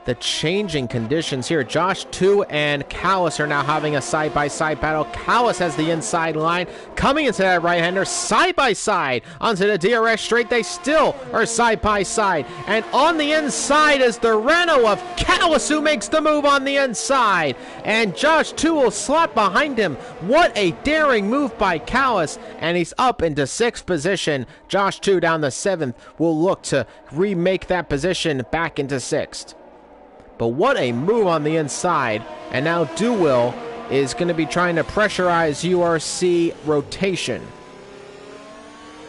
The changing conditions here. Josh 2 and Callis are now having a side-by-side battle. Callis has the inside line, coming into that right-hander, side-by-side onto the DRS straight. They still are side-by-side. And on the inside is the Renault of Callis, who makes the move on the inside. And Josh 2 will slot behind him. What a daring move by Callis. And he's up into 6th position. Josh 2 down to 7th will look to remake that position back into 6th. But what a move on the inside. And now Duwill is going to be trying to pressurize URC Rotation,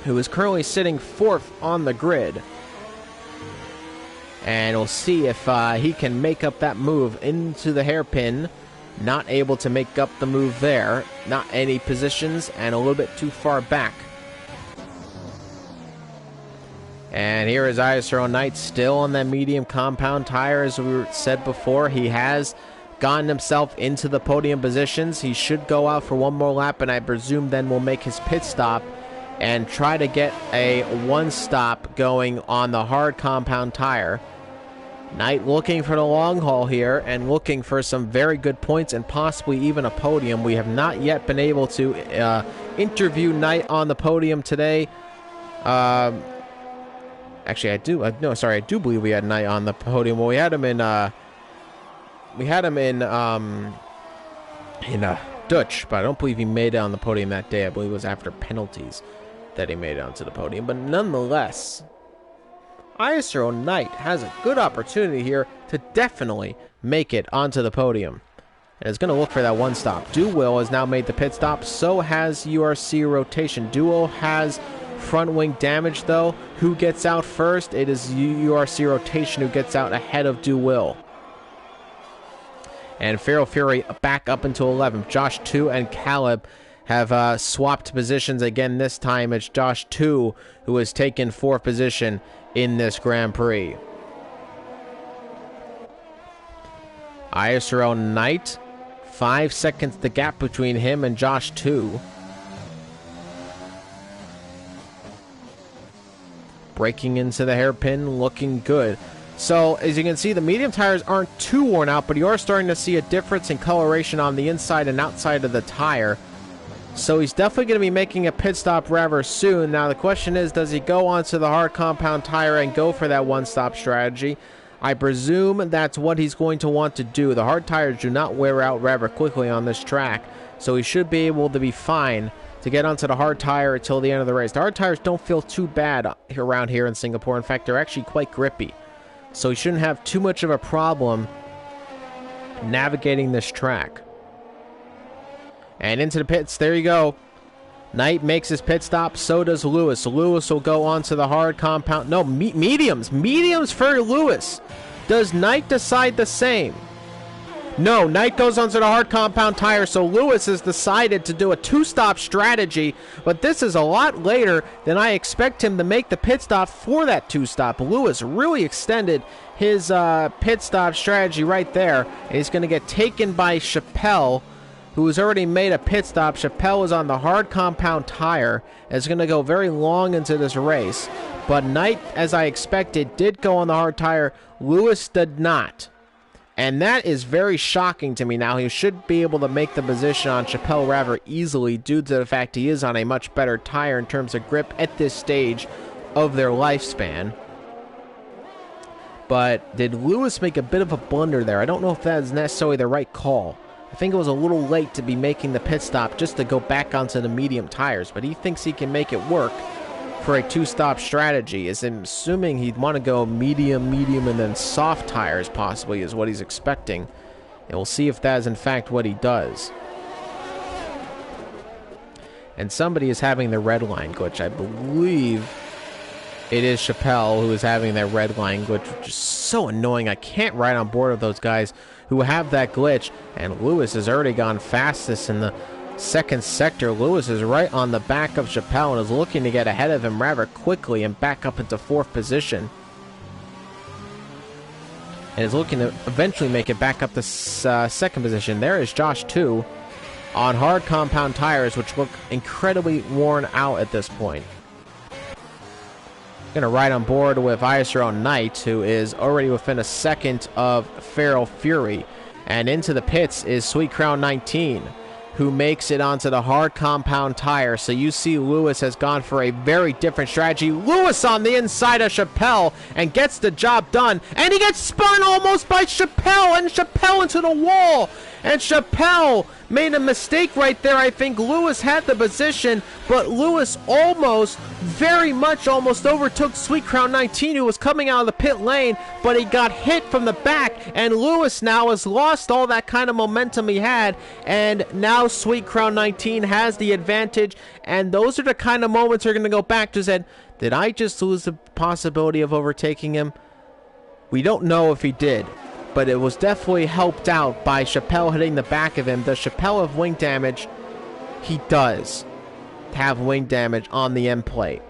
who is currently sitting 4th on the grid. And we'll see if he can make up that move into the hairpin. Not able to make up the move there. Not any positions and a little bit too far back. And here is ISRL Knight still on that medium compound tire. As we said before, he has gotten himself into the podium positions. He should go out for one more lap, and I presume then will make his pit stop and try to get a one-stop going on the hard compound tire. Knight looking for the long haul here and looking for some very good points and possibly even a podium. We have not yet been able to interview Knight on the podium today. Actually, I do believe we had Knight on the podium. Well, we had him in Dutch, but I don't believe he made it on the podium that day. I believe it was after penalties that he made it onto the podium. But nonetheless, ISRL Knight has a good opportunity here to definitely make it onto the podium. And is going to look for that one stop. Duwill has now made the pit stop. So has URC Rotation. Duwill has front wing damage, though. Who gets out first? It is URC Rotation who gets out ahead of Do Will. And Feral Fury back up into 11th. Josh 2 and Caleb have swapped positions again. This time it's Josh 2 who has taken 4th position in this Grand Prix. ISRL Knight, 5 seconds the gap between him and Josh 2. Breaking into the hairpin, looking good. So, as you can see, the medium tires aren't too worn out, but you are starting to see a difference in coloration on the inside and outside of the tire. So he's definitely going to be making a pit stop rather soon. Now, the question is, does he go onto the hard compound tire and go for that one-stop strategy? I presume that's what he's going to want to do. The hard tires do not wear out rather quickly on this track, so he should be able to be fine to get onto the hard tire until the end of the race. The hard tires don't feel too bad around here in Singapore. In fact, they're actually quite grippy. So he shouldn't have too much of a problem navigating this track. And into the pits, there you go. Knight makes his pit stop, so does Lewis. Lewis will go on to the hard compound. No, mediums. Mediums for Lewis. Does Knight decide the same? No, Knight goes onto the hard compound tire, so Lewis has decided to do a two-stop strategy, but this is a lot later than I expect him to make the pit stop for that two-stop. Lewis really extended his pit stop strategy right there, and he's going to get taken by Chappelle, who has already made a pit stop. Chappelle is on the hard compound tire, and is going to go very long into this race, but Knight, as I expected, did go on the hard tire. Lewis did not. And that is very shocking to me. Now, he should be able to make the position on Chappelle rather easily due to the fact he is on a much better tire in terms of grip at this stage of their lifespan. But did Lewis make a bit of a blunder there? I don't know if that is necessarily the right call. I think it was a little late to be making the pit stop just to go back onto the medium tires, but he thinks he can make it work for a two-stop strategy. Is I'm assuming he'd want to go medium, and then soft tires possibly is what he's expecting. And we'll see if that is in fact what he does. And somebody is having the red line glitch. I believe it is Chappelle who is having that red line glitch, which is so annoying. I can't ride on board with those guys who have that glitch. And Lewis has already gone fastest in the second sector. Lewis is right on the back of Chappelle and is looking to get ahead of him rather quickly and back up into 4th position. And is looking to eventually make it back up to 2nd position. There is Josh 2 on hard compound tires, which look incredibly worn out at this point. Going to ride on board with ISRL Knight, who is already within a second of Feral Fury. And into the pits is Sweet Crown 19, who makes it onto the hard compound tire. So you see Lewis has gone for a very different strategy. Lewis on the inside of Chappelle and gets the job done. And he gets spun almost by Chappelle, and Chappelle into the wall. And Chappelle made a mistake right there. I think Lewis had the position, but Lewis very much almost overtook Sweet Crown 19, who was coming out of the pit lane, but he got hit from the back, and Lewis now has lost all that kind of momentum he had, and now Sweet Crown 19 has the advantage, and those are the kind of moments you're going to go back to said, did I just lose the possibility of overtaking him? We don't know if he did, but it was definitely helped out by Chappelle hitting the back of him. Does Chappelle have wing damage? He does have wing damage on the end plate.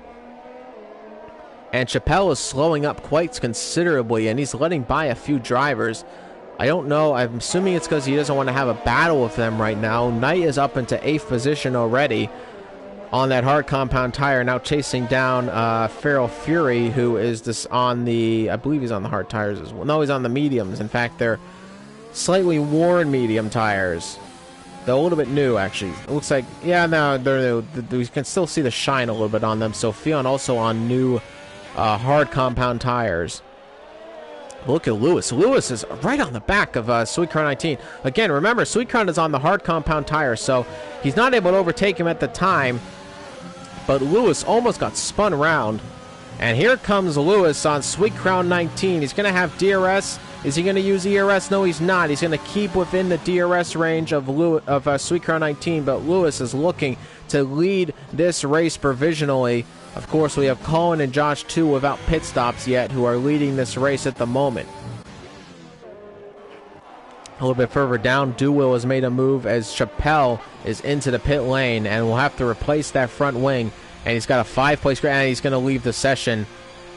And Chappelle is slowing up quite considerably, and he's letting by a few drivers. I don't know. I'm assuming it's because he doesn't want to have a battle with them right now. Knight is up into 8th position already on that hard compound tire, now chasing down Feral Fury, who is this on the, I believe he's on the hard tires as well. No, he's on the mediums. In fact, they're slightly worn medium tires. They're a little bit new, actually. It looks like, yeah, no, they're new. You can still see the shine a little bit on them. So Fion also on new hard compound tires. Look at Lewis. Lewis is right on the back of Sweet Crown 19. Again, remember, Sweet Crown is on the hard compound tire, so he's not able to overtake him at the time. But Lewis almost got spun around. And here comes Lewis on Sweet Crown 19. He's going to have DRS. Is he going to use ERS? No, he's not. He's going to keep within the DRS range of Sweet Crown 19. But Lewis is looking to lead this race provisionally Of course, we have Colin and Josh 2 without pit stops yet, who are leading this race at the moment. A little bit further down, Duwill has made a move as Chappelle is into the pit lane and will have to replace that front wing. And he's got a 5-place grade, and he's going to leave the session.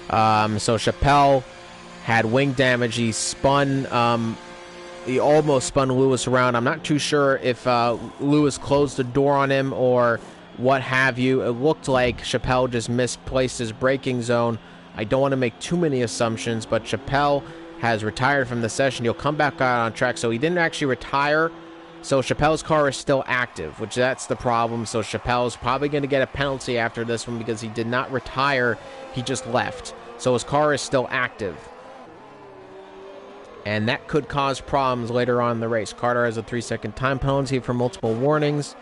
So Chappelle had wing damage. He spun, he almost spun Lewis around. I'm not too sure if Lewis closed the door on him or what have you. It looked like Chappelle just misplaced his braking zone. I don't want to make too many assumptions, but Chappelle has retired from the session. He'll come back out on track, so he didn't actually retire. So Chappelle's car is still active, which that's the problem. So Chappelle's probably going to get a penalty after this one because he did not retire. He just left. So his car is still active. And that could cause problems later on in the race. Carter has a 3-second time penalty for multiple warnings.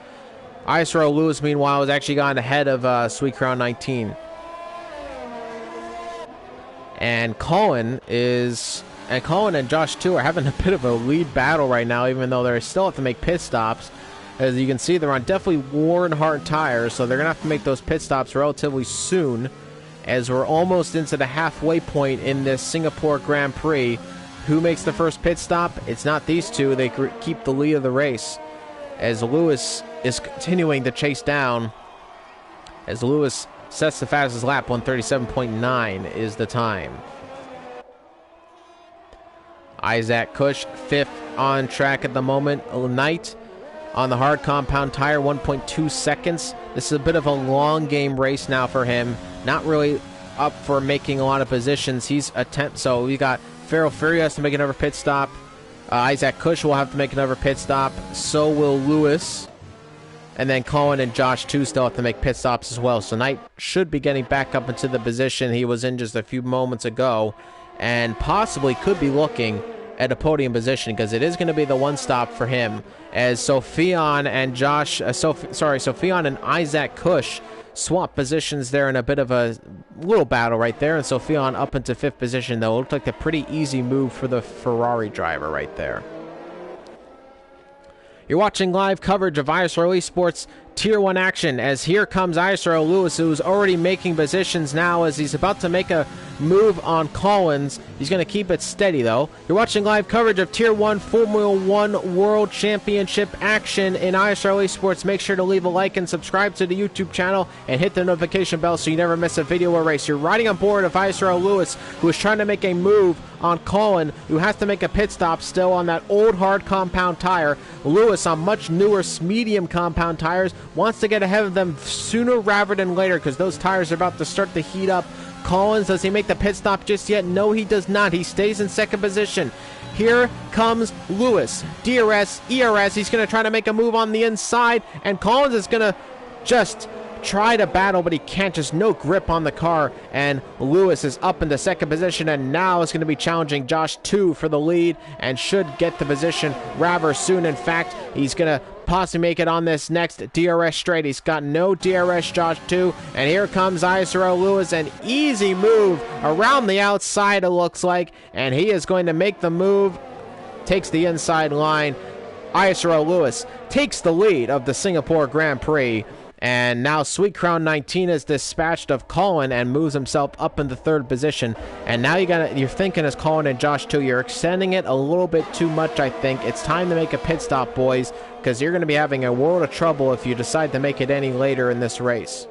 ISRL Lewis, meanwhile, has actually gotten ahead of Sweet Crown 19. And Colin and Josh 2 are having a bit of a lead battle right now, even though they still have to make pit stops. As you can see, they're on definitely worn hard tires, so they're going to have to make those pit stops relatively soon, as we're almost into the halfway point in this Singapore Grand Prix. Who makes the first pit stop? It's not these two. They keep the lead of the race, as Lewis is continuing to chase down. As Lewis sets the fastest lap, 137.9 is the time. Isaac Cush, 5th on track at the moment. Knight on the hard compound tire, 1.2 seconds. This is a bit of a long game race now for him. Not really up for making a lot of positions. So we got Farrell Fury has to make another pit stop. Isaac Cush will have to make another pit stop. So will Lewis. And then Colin and Josh 2 still have to make pit stops as well. So Knight should be getting back up into the position he was in just a few moments ago, and possibly could be looking at a podium position, because it is going to be the one stop for him, as Sophion and Isaac Cush swap positions there in a bit of a little battle right there, and Sophion up into 5th position, though. It looked like a pretty easy move for the Ferrari driver right there. You're watching live coverage of ISRL Esports Tier 1 action, as here comes ISRL Lewis, who's already making positions now as he's about to make a move on Collins. He's going to keep it steady, though. You're watching live coverage of Tier 1 Formula 1 World Championship action in ISRL Esports. Make sure to leave a like and subscribe to the YouTube channel and hit the notification bell so you never miss a video or race. You're riding on board of ISRL Lewis, who is trying to make a move on Colin, who has to make a pit stop still on that old hard compound tire. Lewis on much newer medium compound tires wants to get ahead of them sooner rather than later, because those tires are about to start to heat up. Collins, does he make the pit stop just yet? No, he does not. He stays in 2nd position. Here comes Lewis. DRS, ERS, he's going to try to make a move on the inside, and Collins is going to just try to battle, but he can't. Just no grip on the car, and Lewis is up into 2nd position, and now is going to be challenging Josh 2 for the lead, and should get the position rather soon. In fact, he's going to possibly make it on this next DRS straight. He's got no DRS, Josh 2, and here comes ISRL Lewis. An easy move around the outside, it looks like, and he is going to make the move, takes the inside line. ISRL Lewis takes the lead of the Singapore Grand Prix. And now Sweet Crown 19 is dispatched of Colin and moves himself up into 3rd position. And now you're thinking as Colin and Josh 2, you're extending it a little bit too much, I think. It's time to make a pit stop, boys, because you're going to be having a world of trouble if you decide to make it any later in this race.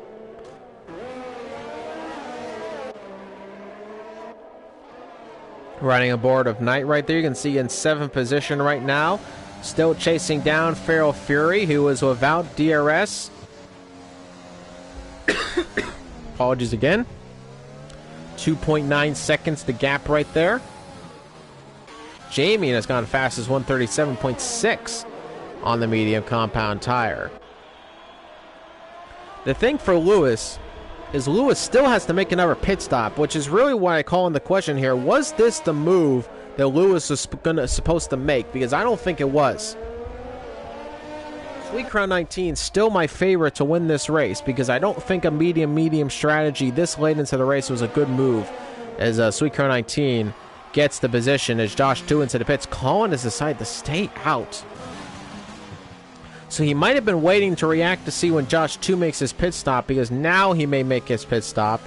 Riding aboard of Knight right there, you can see in 7th position right now. Still chasing down Feral Fury, who is without DRS. Apologies again. 2.9 seconds the gap right there. Jamie has gone fast as 137.6 on the medium compound tire. The thing for Lewis is Lewis still has to make another pit stop, which is really why I call in the question here. Was this the move that Lewis was supposed to make? Because I don't think it was. Sweet Crown 19 still my favorite to win this race, because I don't think a medium strategy this late into the race was a good move, as Sweet Crown 19 gets the position as Josh 2 into the pits. Colin has decided to stay out. So he might have been waiting to react to see when Josh 2 makes his pit stop, because now he may make his pit stop.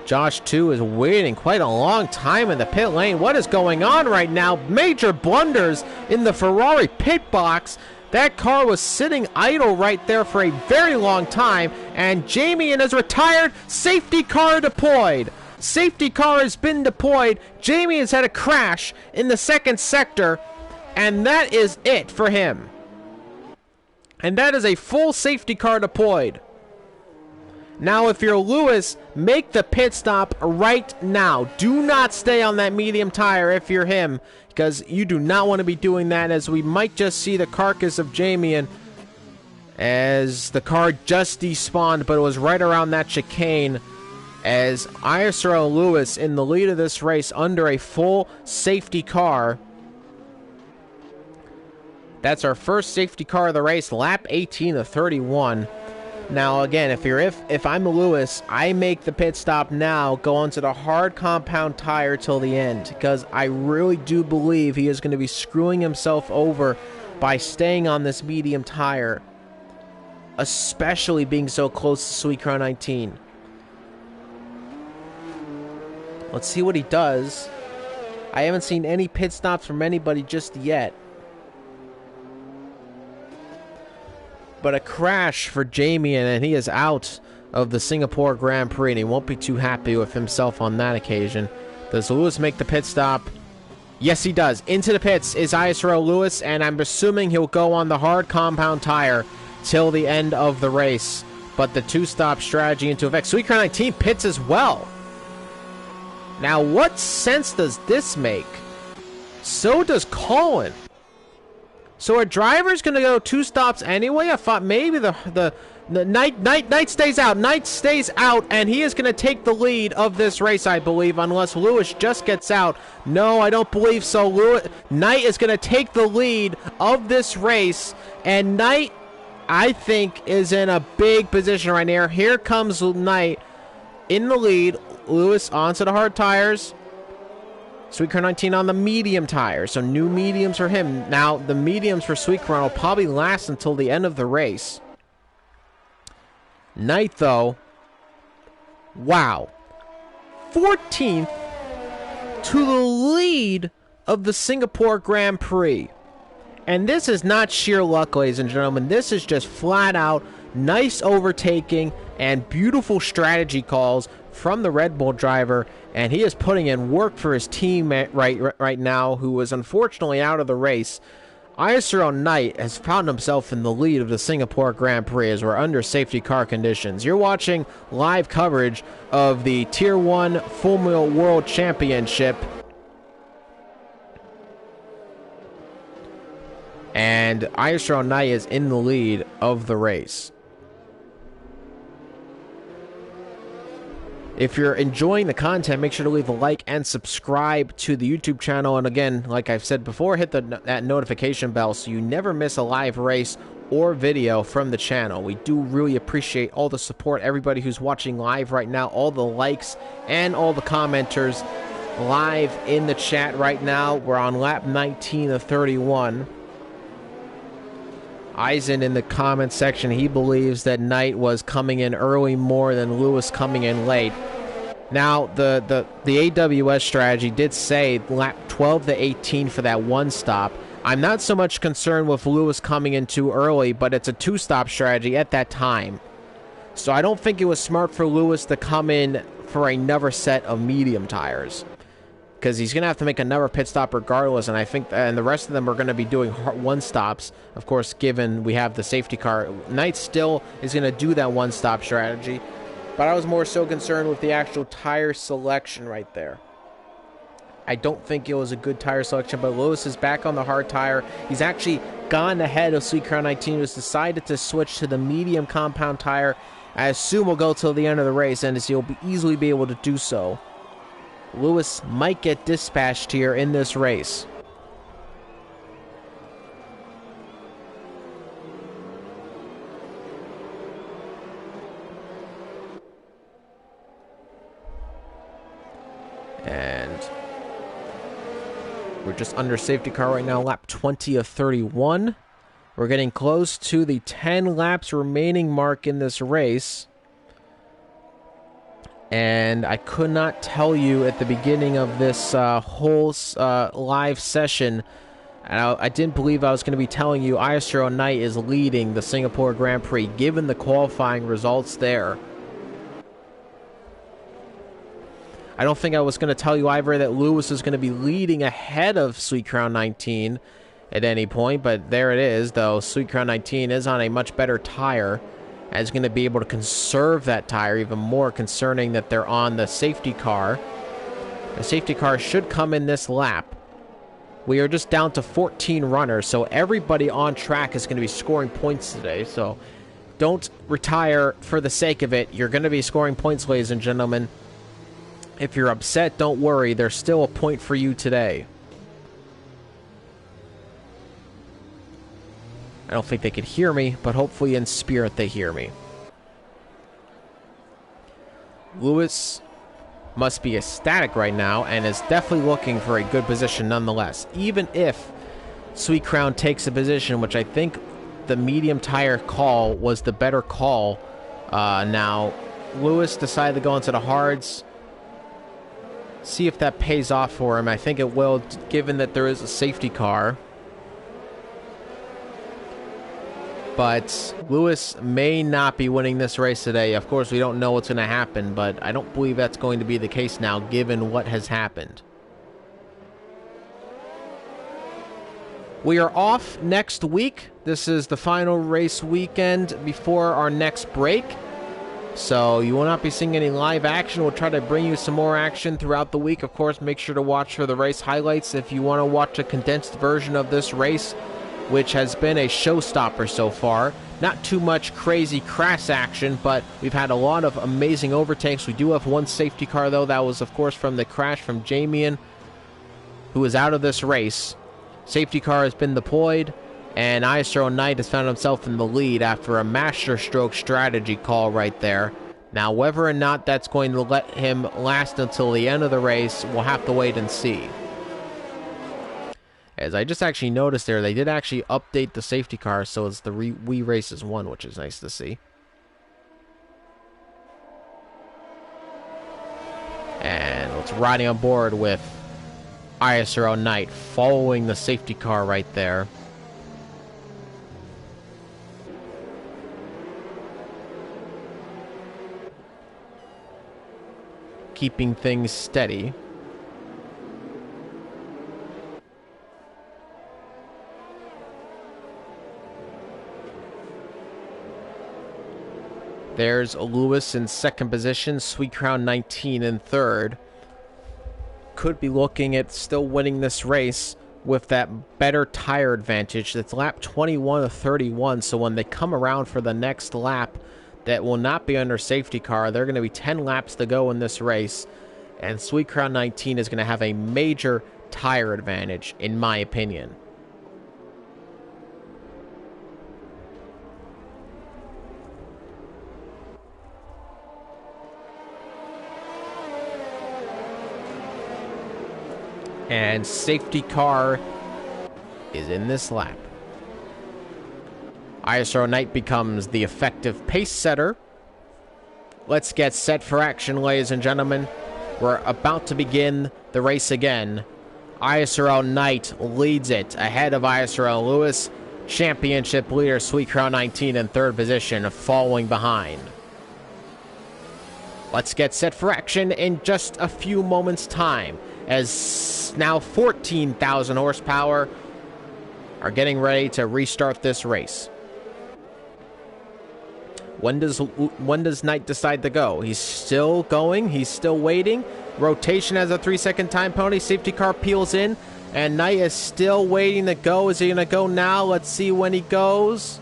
Josh 2 is waiting quite a long time in the pit lane. What is going on right now? Major blunders in the Ferrari pit box. That car was sitting idle right there for a very long time, and Jamie is retired. Safety car deployed. Safety car has been deployed. Jamie has had a crash in the second sector, and that is it for him. And that is a full safety car deployed. Now, if you're Lewis, make the pit stop right now. Do not stay on that medium tire if you're him, because you do not want to be doing that, as we might just see the carcass of Jamie as the car just despawned, but it was right around that chicane, as ISRL Lewis in the lead of this race under a full safety car. That's our first safety car of the race, lap 18 of 31. Now, again, if I'm Lewis, I make the pit stop now, go onto the hard compound tire till the end, because I really do believe he is going to be screwing himself over by staying on this medium tire, especially being so close to Sweet Crown 19. Let's see what he does. I haven't seen any pit stops from anybody just yet. But a crash for Jamie, and he is out of the Singapore Grand Prix, and he won't be too happy with himself on that occasion. Does Lewis make the pit stop? Yes, he does. Into the pits is ISRL Lewis, and I'm assuming he'll go on the hard compound tire till the end of the race. But the two-stop strategy into effect. Sweet Crown 19 pits as well. Now, what sense does this make? So does Colin. So our driver's going to go two stops anyway? I thought maybe the Knight stays out. Knight stays out, and he is going to take the lead of this race, I believe, unless Lewis just gets out. No, I don't believe so. Knight is going to take the lead of this race, and Knight, I think, is in a big position right now. Here comes Knight in the lead. Lewis onto the hard tires. Sweet Crown 19 on the medium tire, so new mediums for him. Now, the mediums for Sweet Crown will probably last until the end of the race. Knight, though, wow. 14th to the lead of the Singapore Grand Prix. And this is not sheer luck, ladies and gentlemen. This is just flat out nice overtaking and beautiful strategy calls from the Red Bull driver, and he is putting in work for his team right now, who was unfortunately out of the race. ISRL Knight has found himself in the lead of the Singapore Grand Prix as we're under safety car conditions. You're watching live coverage of the Tier 1 Formula World Championship, and ISRL Knight is in the lead of the race. If you're enjoying the content, make sure to leave a like and subscribe to the YouTube channel. And again, like I've said before, hit that notification bell so you never miss a live race or video from the channel. We do really appreciate all the support, everybody who's watching live right now, all the likes and all the commenters live in the chat right now. We're on lap 19 of 31. Eisen in the comment section, he believes that Knight was coming in early more than Lewis coming in late. Now, the AWS strategy did say lap 12 to 18 for that one stop. I'm not so much concerned with Lewis coming in too early, but it's a two-stop strategy at that time. So I don't think it was smart for Lewis to come in for another set of medium tires, because he's going to have to make another pit stop regardless, and I think and the rest of them are going to be doing one-stops, of course, given we have the safety car. Knight still is going to do that one-stop strategy, but I was more so concerned with the actual tire selection right there. I don't think it was a good tire selection, but Lewis is back on the hard tire. He's actually gone ahead of Sweet Crown 19, who's decided to switch to the medium compound tire. I assume we'll go till the end of the race, and he'll easily be able to do so. Lewis might get dispatched here in this race. And we're just under safety car right now, lap 20 of 31. We're getting close to the 10 laps remaining mark in this race. And I could not tell you at the beginning of this whole live session, I didn't believe I was going to be telling you ISRL Knight is leading the Singapore Grand Prix, given the qualifying results there. I don't think I was going to tell you either that Lewis is going to be leading ahead of Sweet Crown 19 at any point, but there it is, though. Sweet Crown 19 is on a much better tire, and is going to be able to conserve that tire, even more concerning that they're on the safety car. The safety car should come in this lap. We are just down to 14 runners, so everybody on track is going to be scoring points today, so don't retire for the sake of it. You're going to be scoring points, ladies and gentlemen. If you're upset, don't worry. There's still a point for you today. I don't think they could hear me, but hopefully in spirit they hear me. Lewis must be ecstatic right now and is definitely looking for a good position nonetheless. Even if Sweet Crown takes a position, which I think the medium tire call was the better call. Now, Lewis decided to go into the hards. See if that pays off for him. I think it will, given that there is a safety car. But Lewis may not be winning this race today. Of course, we don't know what's going to happen, but I don't believe that's going to be the case now, given what has happened. We are off next week. This is the final race weekend before our next break. So you will not be seeing any live action. We'll try to bring you some more action throughout the week. Of course, make sure to watch for the race highlights if you want to watch a condensed version of this race, which has been a showstopper so far. Not too much crazy crash action, but we've had a lot of amazing overtakes. We do have one safety car, though. That was, of course, from the crash from Jamian, who is out of this race. Safety car has been deployed, and ISRL Knight has found himself in the lead after a masterstroke strategy call right there. Now, whether or not that's going to let him last until the end of the race, we'll have to wait and see. As I just actually noticed there, they did actually update the safety car, so it's the We Races 1, which is nice to see. And it's riding on board with ISRL Knight, following the safety car right there. Keeping things steady. There's Lewis in second position, Sweet Crown 19 in third. Could be looking at still winning this race with that better tire advantage. That's lap 21 of 31, so when they come around for the next lap, that will not be under safety car. There are going to be 10 laps to go in this race, and Sweet Crown 19 is going to have a major tire advantage, in my opinion. And safety car is in this lap. ISRL Knight becomes the effective pace setter. Let's get set for action, ladies and gentlemen. We're about to begin the race again. ISRL Knight leads it ahead of ISRL Lewis. Championship leader Sweet Crown 19 in third position, following behind. Let's get set for action in just a few moments' time, as now 14,000 horsepower are getting ready to restart this race. When does Knight decide to go? He's still going. He's still waiting. Rotation has a 3-second time penalty. Safety car peels in, and Knight is still waiting to go. Is he going to go now? Let's see when he goes.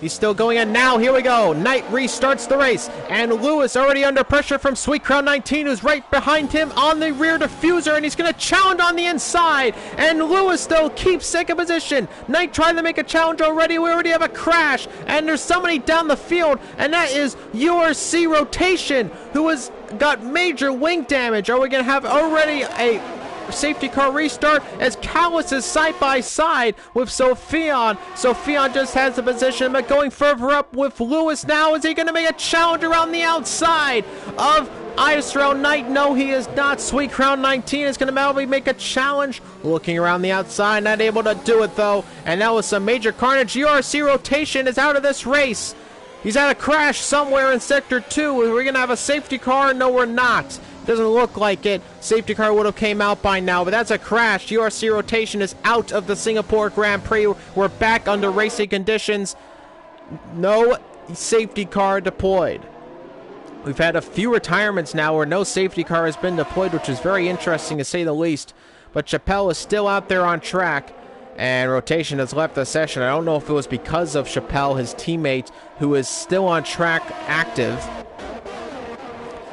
He's still going, and now here we go. Knight restarts the race, and Lewis already under pressure from Sweet Crown 19, who's right behind him on the rear diffuser, and he's going to challenge on the inside, and Lewis still keeps second position. Knight tried to make a challenge already. We already have a crash, and there's somebody down the field, and that is URC Rotation, who has got major wing damage. Are we going to have already a safety car restart as Callis is side by side with Sophion. Sophion just has the position, but going further up with Lewis now. Is he going to make a challenge around the outside of ISRL Knight? No, he is not. Sweet Crown 19 is going to probably make a challenge. Looking around the outside, not able to do it though. And that was some major carnage. URC Rotation is out of this race. He's had a crash somewhere in Sector 2. We're going to have a safety car? No, we're not. Doesn't look like it. Safety car would have came out by now, but that's a crash. URC Rotation is out of the Singapore Grand Prix. We're back under racing conditions. No safety car deployed. We've had a few retirements now where no safety car has been deployed, which is very interesting to say the least. But Chappelle is still out there on track, and Rotation has left the session. I don't know if it was because of Chappelle, his teammate, who is still on track active.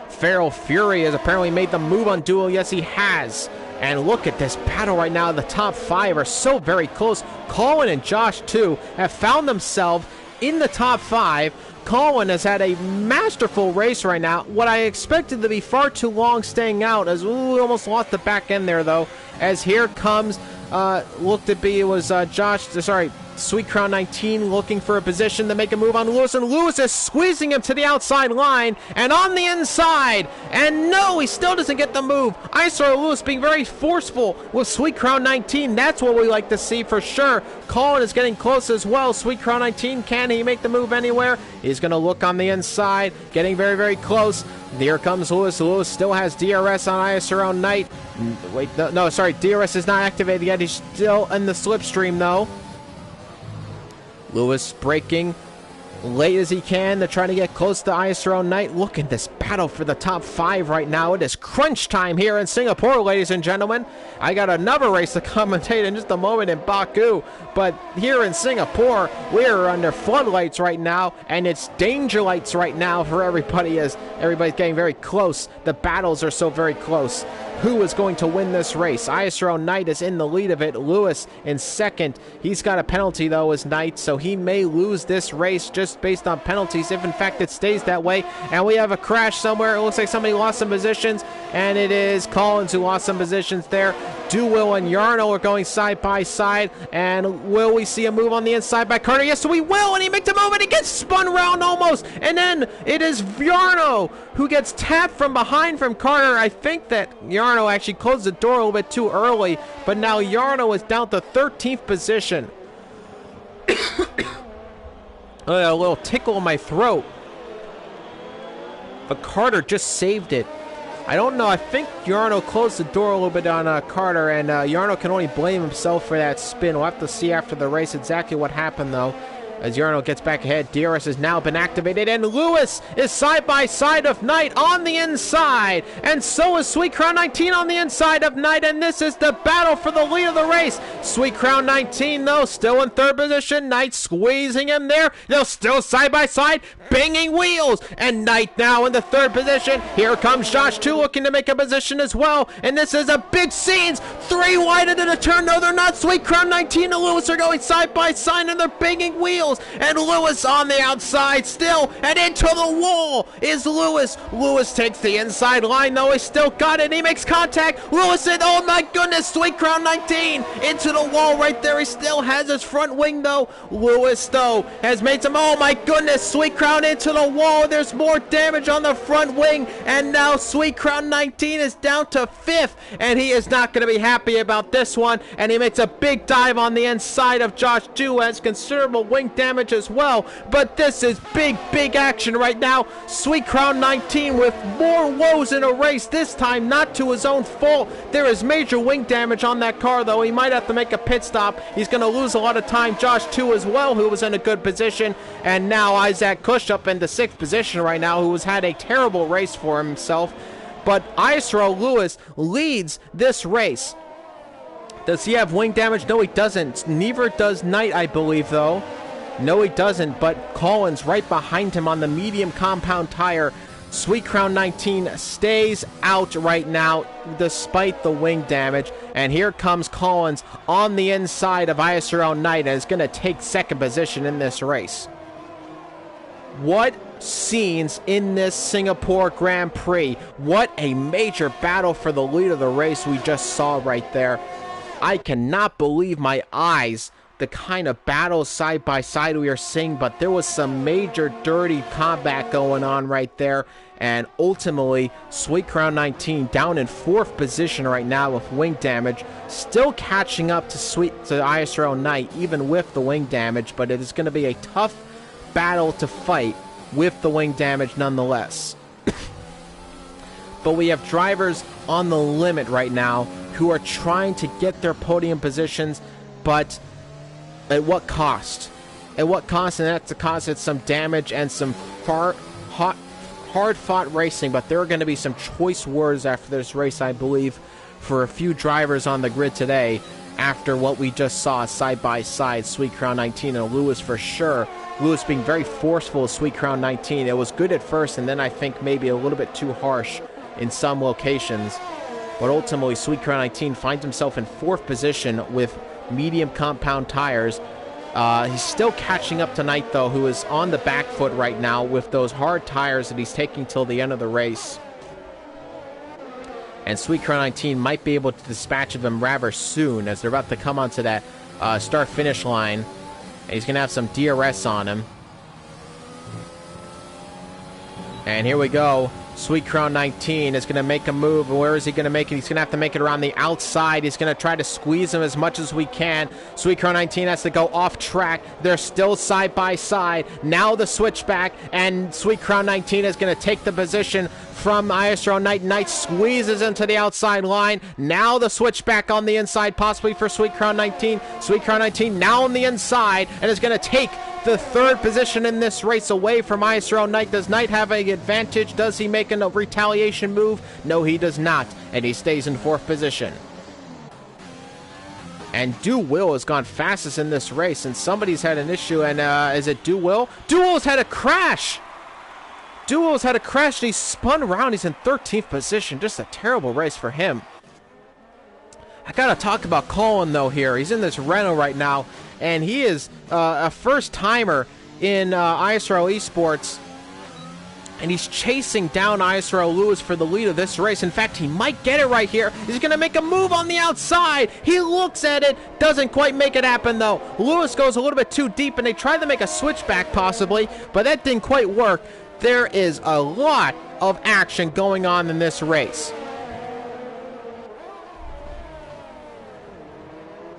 Feral Fury has apparently made the move on Duo. Yes, he has. And look at this battle right now. The top 5 are so very close. Colin and Josh, too, have found themselves in the top 5. Colin has had a masterful race right now. What I expected to be far too long staying out, as we almost lost the back end there, though. As here comes, looked to be, it was Sweet Crown 19 looking for a position to make a move on Lewis, and Lewis is squeezing him to the outside line and on the inside, and no, he still doesn't get the move. ISRL Lewis being very forceful with Sweet Crown 19. That's what we like to see for sure. Colin is getting close as well. Sweet Crown 19, can he make the move anywhere? He's going to look on the inside, getting very, very close. Here comes Lewis. Lewis still has DRS on ISRL Knight. Wait, no, sorry, DRS is not activated yet. He's still in the slipstream, though. Lewis braking late as he can to try to get close to ISRL Knight. Look at this battle for the top 5 right now. It is crunch time here in Singapore, ladies and gentlemen. I got another race to commentate in just a moment in Baku, but here in Singapore, we're under floodlights right now, and it's danger lights right now for everybody as everybody's getting very close. The battles are so very close. Who is going to win this race? ISRL Knight is in the lead of it. Lewis in second. He's got a penalty, though, as Knight, so he may lose this race just based on penalties, if in fact it stays that way. And we have a crash somewhere. It looks like somebody lost some positions, and it is Collins who lost some positions there. Duwill and Yarno are going side by side, and will we see a move on the inside by Carter? Yes, we will, and he makes a move, and he gets spun around almost, and then it is Yarno who gets tapped from behind from Carter. I think that Yarno actually closed the door a little bit too early, but now Yarno is down to 13th position. A little tickle in my throat, but Carter just saved it. I don't know. I think Yarno closed the door a little bit on Carter, and Yarno can only blame himself for that spin. We'll have to see after the race exactly what happened, though. As Yarno gets back ahead, DRS has now been activated, and Lewis is side by side of Knight on the inside, and so is Sweet Crown 19 on the inside of Knight, and this is the battle for the lead of the race. Sweet Crown 19, though, still in third position. Knight squeezing him there. They're still side by side, banging wheels, and Knight now in the third position. Here comes Josh, too, looking to make a position as well, and this is a big scenes. 3 wide into the turn. No, they're not. Sweet Crown 19 and Lewis are going side by side, and they're banging wheels. And Lewis on the outside still, and into the wall is Lewis. Lewis takes the inside line, though. He still got it. He makes contact. Lewis said, oh my goodness, Sweet Crown 19 into the wall right there. He still has his front wing, though. Lewis, though, has made some, oh my goodness, Sweet Crown into the wall. There's more damage on the front wing, and now Sweet Crown 19 is down to 5th, and he is not going to be happy about this one, and he makes a big dive on the inside of Josh, too, has considerable wing damage as well, but this is big action right now. Sweet Crown 19 with more woes in a race, this time not to his own fault. There is major wing damage on that car, though. He might have to make a pit stop. He's going to lose a lot of time. Josh, too, as well, who was in a good position, and now Isaac Kush up into 6th position right now, who has had a terrible race for himself. But ISRL Lewis leads this race. Does he have wing damage? No, he doesn't. Neither does Knight, I believe, though. No, he doesn't, but Collins right behind him on the medium compound tire. Sweet Crown 19 stays out right now despite the wing damage. And here comes Collins on the inside of ISRL Knight and is going to take 2nd position in this race. What scenes in this Singapore Grand Prix. What a major battle for the lead of the race we just saw right there. I cannot believe my eyes, the kind of battles side by side we are seeing, but there was some major dirty combat going on right there. And ultimately, Sweet Crown 19 down in 4th position right now with wing damage, still catching up to ISRL Knight even with the wing damage, but it is going to be a tough battle to fight with the wing damage nonetheless. But we have drivers on the limit right now who are trying to get their podium positions, but at what cost? At what cost? And that's the cost of some damage and some hard-fought racing, but there are going to be some choice words after this race, I believe, for a few drivers on the grid today after what we just saw side by side, Sweet Crown 19 and Lewis for sure. Lewis being very forceful with Sweet Crown 19. It was good at first, and then I think maybe a little bit too harsh in some locations. But ultimately, Sweet Crown 19 finds himself in 4th position with medium compound tires. He's still catching up to Knight, though, who is on the back foot right now with those hard tires that he's taking till the end of the race. And Sweet Crown 19 might be able to dispatch of him rather soon as they're about to come onto that start-finish line. And he's going to have some DRS on him. And here we go. Sweet Crown 19 is going to make a move. Where is he going to make it? He's going to have to make it around the outside. He's going to try to squeeze him as much as we can. Sweet Crown 19 has to go off track. They're still side by side. Now the switchback, and Sweet Crown 19 is going to take the position from ISRL Knight. Knight squeezes into the outside line. Now the switchback on the inside, possibly for Sweet Crown 19. Sweet Crown 19 now on the inside, and is going to take the 3rd position in this race away from ISRL Knight. Does Knight have an advantage? Does he make a retaliation move? No, he does not, and he stays in 4th position. And Du Will has gone fastest in this race, and somebody's had an issue, and is it Du Will? Du Will's had a crash! Du Will's had a crash, and he spun around. He's in 13th position. Just a terrible race for him. I gotta talk about Colin, though, here. He's in this Renault right now, and he is a first-timer in ISRL Esports, and he's chasing down ISRL Lewis for the lead of this race. In fact, he might get it right here. He's going to make a move on the outside. He looks at it, doesn't quite make it happen, though. Lewis goes a little bit too deep, and they tried to make a switchback, possibly, but that didn't quite work. There is a lot of action going on in this race.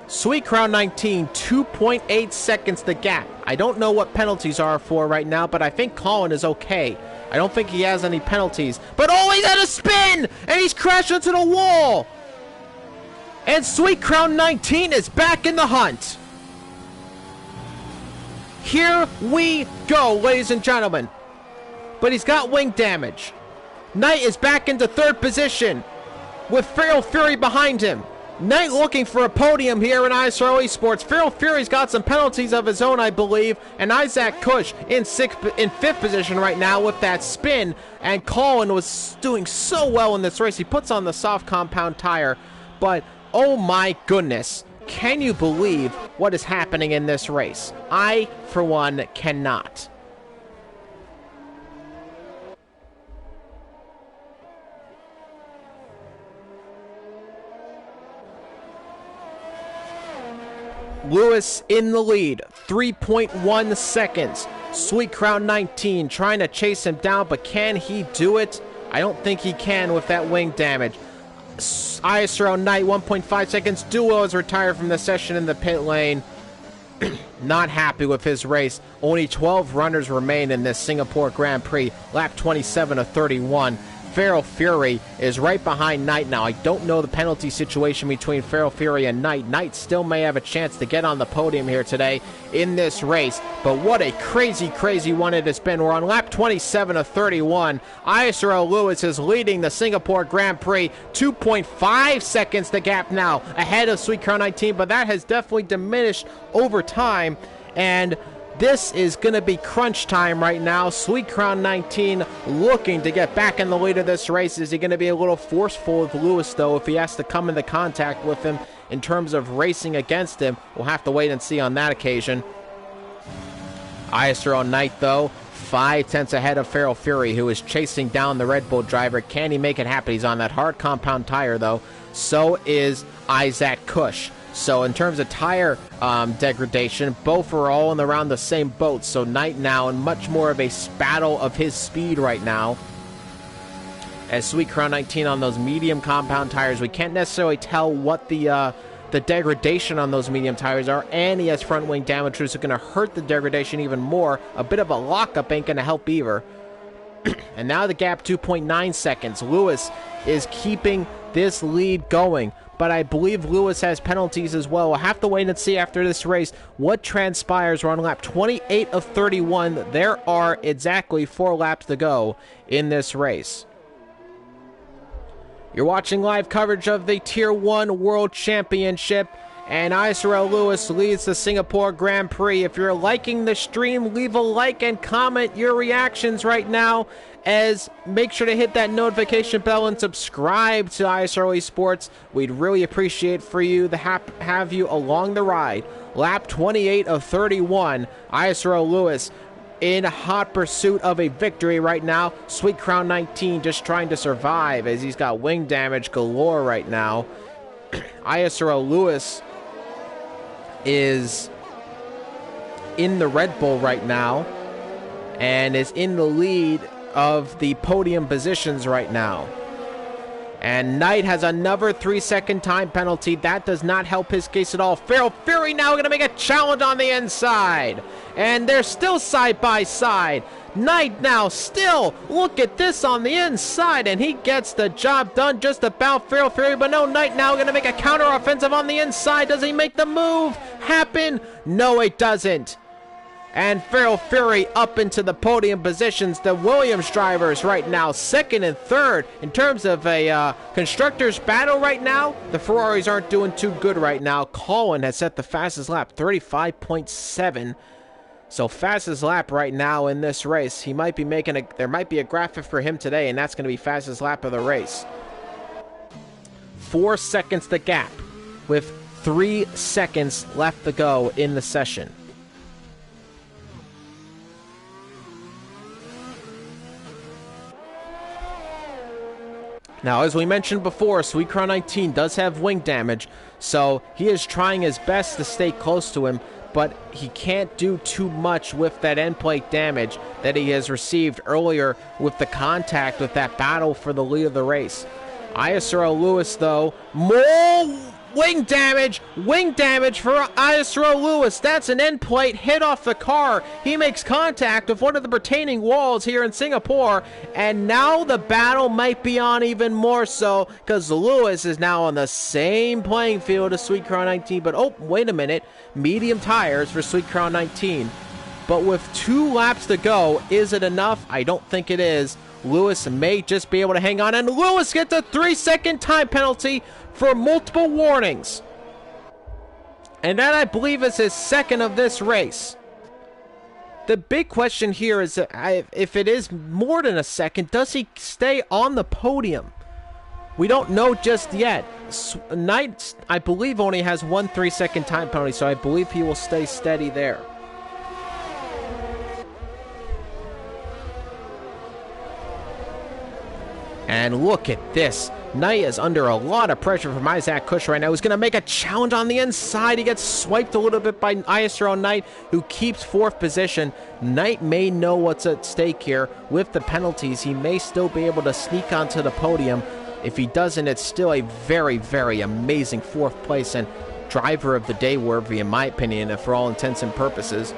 Sweet Crown 19, 2.8 seconds the gap. I don't know what penalties are for right now, but I think Colin is okay. I don't think he has any penalties. But oh, he's at a spin! And he's crashed into the wall! And Sweet Crown 19 is back in the hunt. Here we go, ladies and gentlemen. But he's got wing damage. Knight is back into 3rd position with Feral Fury behind him. Knight looking for a podium here in ISRL Esports. Feral Fury's got some penalties of his own, I believe. And Isaac Kush in 5th position right now with that spin. And Colin was doing so well in this race. He puts on the soft compound tire. But, oh my goodness, can you believe what is happening in this race? I, for one, cannot. Lewis in the lead, 3.1 seconds. Sweet Crown 19 trying to chase him down, but can he do it? I don't think he can with that wing damage. ISRL Knight, 1.5 seconds. Duo is retired from the session in the pit lane. Not happy with his race. Only 12 runners remain in this Singapore Grand Prix. Lap 27 of 31. Feral Fury is right behind Knight now. I don't know the penalty situation between Feral Fury and Knight. Knight still may have a chance to get on the podium here today in this race. But what a crazy, crazy one it has been. We're on lap 27 of 31. ISRL Lewis is leading the Singapore Grand Prix. 2.5 seconds the gap now ahead of Sweet Crown 19. But that has definitely diminished over time. And this is going to be crunch time right now. Sweet Crown 19 looking to get back in the lead of this race. Is he going to be a little forceful with Lewis, though, if he has to come into contact with him in terms of racing against him? We'll have to wait and see on that occasion. ISRL Knight, though, 5/10 ahead of Feral Fury, who is chasing down the Red Bull driver. Can he make it happen? He's on that hard compound tire, though. So is Isaac Kush. So in terms of tire degradation, both are all in around the same boat. So Knight now in much more of a battle of his speed right now. As Sweet Crown 19 on those medium compound tires, we can't necessarily tell what the degradation on those medium tires are, and he has front wing damage, which is going to hurt the degradation even more. A bit of a lockup ain't going to help either. And now the gap 2.9 seconds. Lewis is keeping this lead going, but I believe Lewis has penalties as well. We'll have to wait and see after this race what transpires. We're on lap 28 of 31. There are exactly 4 laps to go in this race. You're watching live coverage of the Tier 1 World Championship, and ISRL Lewis leads the Singapore Grand Prix. If you're liking the stream, leave a like and comment your reactions right now, as make sure to hit that notification bell and subscribe to ISRL Esports. We'd really appreciate for you to have you along the ride. Lap 28 of 31, ISRL Lewis in hot pursuit of a victory right now. Sweet Crown 19 just trying to survive as he's got wing damage galore right now. ISRL Lewis is in the Red Bull right now and is in the lead of the podium positions right now. And Knight has another 3-second time penalty. That does not help his case at all. Feral Fury now going to make a challenge on the inside. And they're still side by side. Knight now still, look at this on the inside. And he gets the job done just about. Feral Fury, but no, Knight now going to make a counter offensive on the inside. Does he make the move happen? No, it doesn't. And Feral Fury up into the podium positions. The Williams drivers right now, second and third. In terms of a constructors battle right now, the Ferraris aren't doing too good right now. Colin has set the fastest lap, 35.7. So fastest lap right now in this race. He might be making there might be a graphic for him today, and that's going to be fastest lap of the race. 4 seconds the gap, with 3 seconds left to go in the session. Now, as we mentioned before, Sweet Crown 19 does have wing damage, so he is trying his best to stay close to him, but he can't do too much with that end plate damage that he has received earlier with the contact with that battle for the lead of the race. ISRL Lewis, though, more wing damage for ISRL Lewis. That's an end plate hit off the car. He makes contact with one of the pertaining walls here in Singapore, and now the battle might be on even more so, because Lewis is now on the same playing field as Sweet Crown 19, but oh, wait a minute, medium tires for Sweet Crown 19. But with 2 laps to go, is it enough? I don't think it is. Lewis may just be able to hang on, and Lewis gets a 3-second time penalty for multiple warnings. And that, I believe, is his second of this race. The big question here is if it is more than a second, does he stay on the podium? We don't know just yet. Knight, I believe, only has 1 3-second time penalty, so I believe he will stay steady there. And look at this. Knight is under a lot of pressure from Isaac Kush right now. He's going to make a challenge on the inside. He gets swiped a little bit by ISRL Knight, who keeps 4th position. Knight may know what's at stake here. With the penalties, he may still be able to sneak onto the podium. If he doesn't, it's still a very, very amazing 4th place and driver of the day worthy, in my opinion, and for all intents and purposes.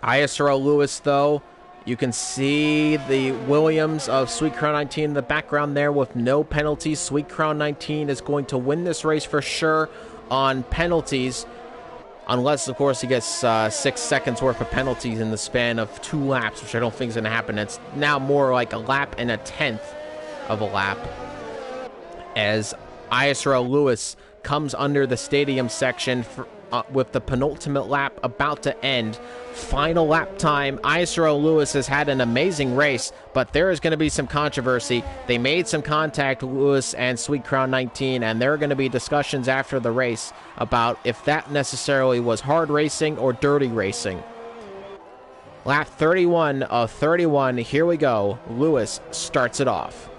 ISRL Lewis, though, you can see the Williams of Sweet Crown 19 in the background there with no penalties. Sweet Crown 19 is going to win this race for sure on penalties, unless, of course, he gets 6 seconds worth of penalties in the span of 2 laps, which I don't think is going to happen. It's now more like a lap and a 10th of a lap, as ISRL Lewis comes under the stadium section for, with the penultimate lap about to end. Final lap time. ISRL Lewis has had an amazing race, but there is going to be some controversy. They made some contact, Lewis and Sweet Crown 19, and there are going to be discussions after the race about if that necessarily was hard racing or dirty racing. Lap 31 of 31. Here we go. Lewis starts it off.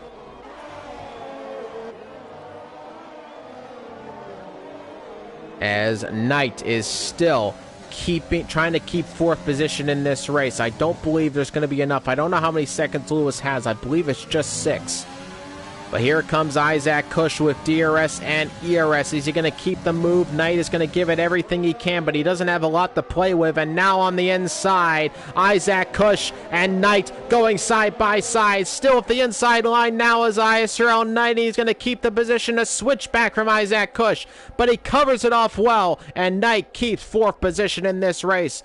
As Knight is still trying to keep fourth position in this race. I don't believe there's going to be enough. I don't know how many seconds Lewis has. I believe it's just 6. But here comes Isaac Kush with DRS and ERS. Is he going to keep the move? Knight is going to give it everything he can, but he doesn't have a lot to play with. And now on the inside, Isaac Kush and Knight going side by side. Still at the inside line now is ISRL 90. He's going to keep the position, a switch back from Isaac Kush, but he covers it off well, and Knight keeps fourth position in this race.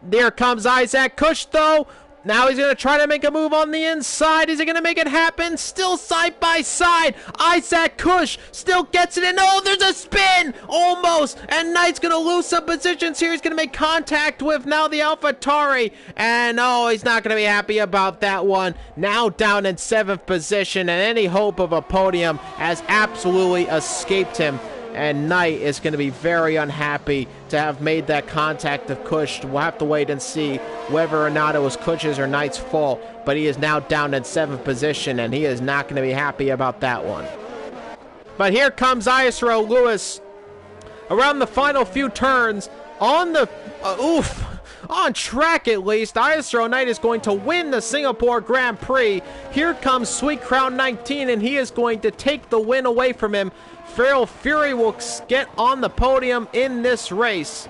There comes Isaac Kush, though. Now he's going to try to make a move on the inside. Is he going to make it happen? Still side by side. Isaac Kush still gets it in. Oh, there's a spin! Almost! And Knight's going to lose some positions here. He's going to make contact with now the AlphaTauri. And oh, he's not going to be happy about that one. Now down in 7th position, and any hope of a podium has absolutely escaped him. And Knight is going to be very unhappy to have made that contact of Kush. We'll have to wait and see whether or not it was Kush's or Knight's fault. But he is now down in 7th position, and he is not going to be happy about that one. But here comes ISRL Lewis around the final few turns on the... on track at least. ISRL Knight is going to win the Singapore Grand Prix. Here comes Sweet Crown 19, and he is going to take the win away from him. Feral Fury will get on the podium in this race.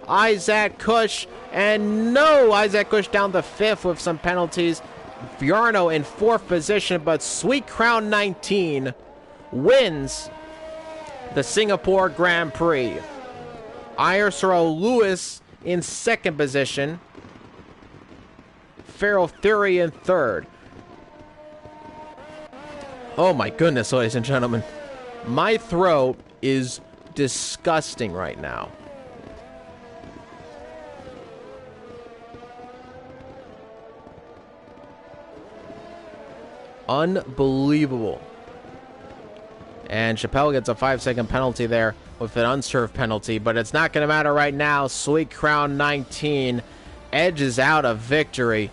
Isaac Kush, and no, Isaac Kush down to 5th with some penalties. Yarno in 4th position, but Sweet Crown 19 wins the Singapore Grand Prix. ISRL Lewis in 2nd position. Feral Fury in 3rd. Oh my goodness, ladies and gentlemen. My throat is disgusting right now. Unbelievable. And Chappelle gets a 5-second penalty there with an unserved penalty, but it's not going to matter right now. Sweet Crown 19 edges out a victory.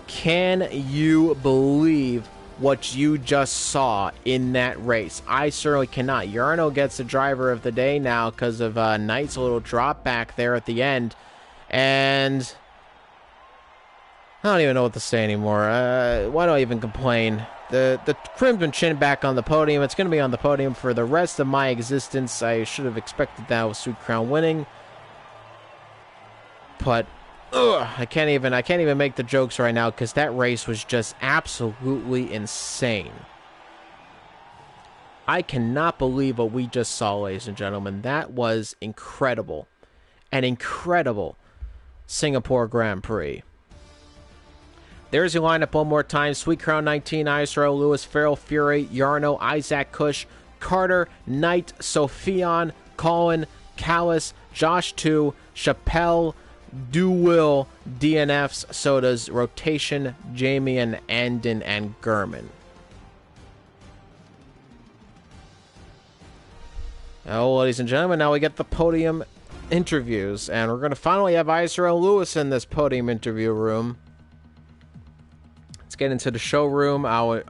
Can you believe what you just saw in that race? I certainly cannot. Yarno gets the driver of the day now because of Knight's little drop back there at the end. And I don't even know what to say anymore. Why do I even complain? The Crimson Chin back on the podium. It's going to be on the podium for the rest of my existence. I should have expected that with Sweet Crown winning. But I can't even make the jokes right now because that race was just absolutely insane. I cannot believe what we just saw, ladies and gentlemen. That was incredible. An incredible Singapore Grand Prix. There's your lineup one more time. Sweet Crown 19, ISRL Lewis, Feral Fury, Yarno, Isaac Kush, Carter, Knight, Sophion, Colin, Callis, Josh 2, Chappelle, Do-Will, DNFs, Sodas, Rotation, Jamie, and Andon, and Gurman. Oh, ladies and gentlemen, now we get the podium interviews, and we're going to finally have ISRL Lewis in this podium interview room. Let's get into the showroom. I'll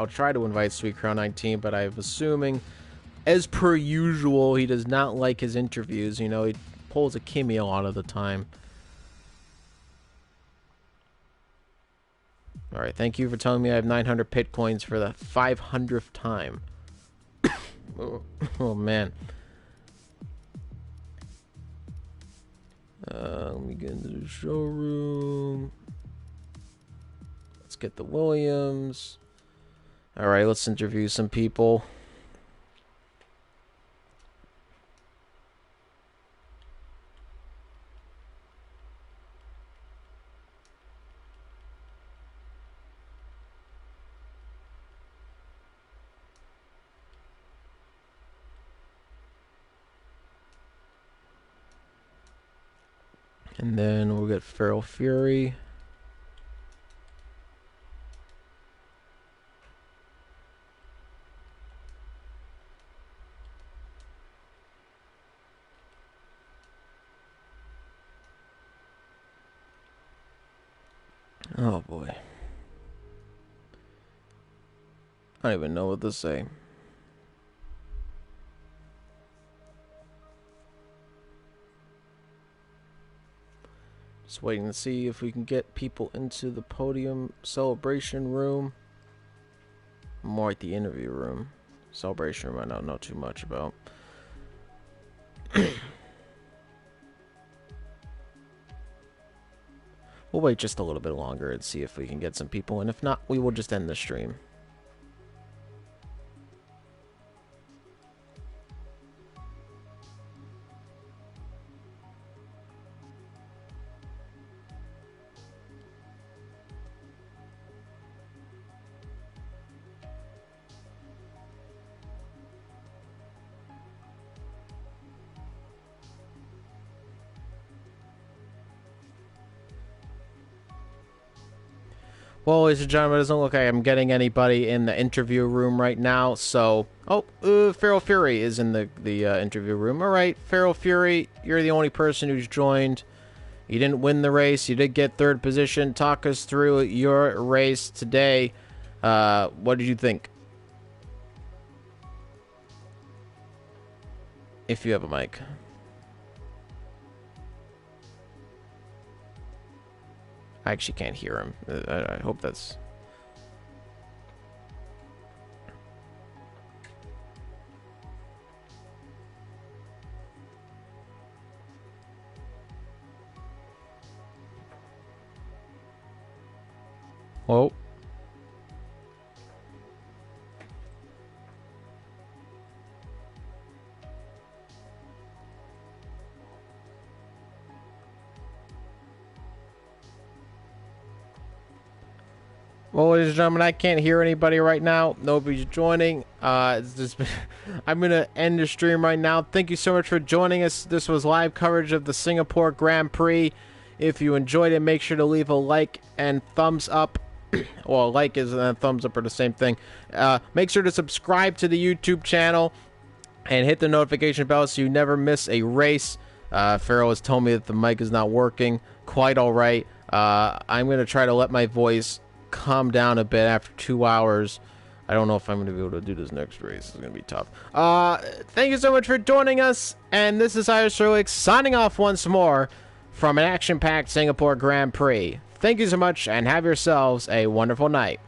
try to invite Sweet Crown 19, but I'm assuming, as per usual, he does not like his interviews. You know, he pulls a Kimmy a lot of the time. Alright, thank you for telling me I have 900 pit coins for the 500th time. Oh, man. Let me get into the showroom. Let's get the Williams. Alright, let's interview some people. And then we'll get Feral Fury. Oh boy. I don't even know what to say. Just waiting to see if we can get people into the podium celebration room. More like the interview room. Celebration room I don't know too much about. We'll wait just a little bit longer and see if we can get some people in. If not, we will just end the stream. Well, ladies and gentlemen, it doesn't look like I'm getting anybody in the interview room right now, so... Oh, Feral Fury is in the interview room. Alright, Feral Fury, you're the only person who's joined. You didn't win the race, you did get third position. Talk us through your race today. What did you think? If you have a mic. I actually can't hear him. I hope that's... Whoa. Well, ladies and gentlemen, I can't hear anybody right now. Nobody's joining. It's just I'm going to end the stream right now. Thank you so much for joining us. This was live coverage of the Singapore Grand Prix. If you enjoyed it, make sure to leave a like and thumbs up. Well, like is and thumbs up are the same thing. Make sure to subscribe to the YouTube channel and hit the notification bell so you never miss a race. Farrell has told me that the mic is not working quite all right. I'm going to try to let my voice calm down a bit after 2 hours. I don't know if I'm going to be able to do this next race. It's going to be tough. Thank you so much for joining us. And this is ISRL signing off once more from an action-packed Singapore Grand Prix. Thank you so much and have yourselves a wonderful night.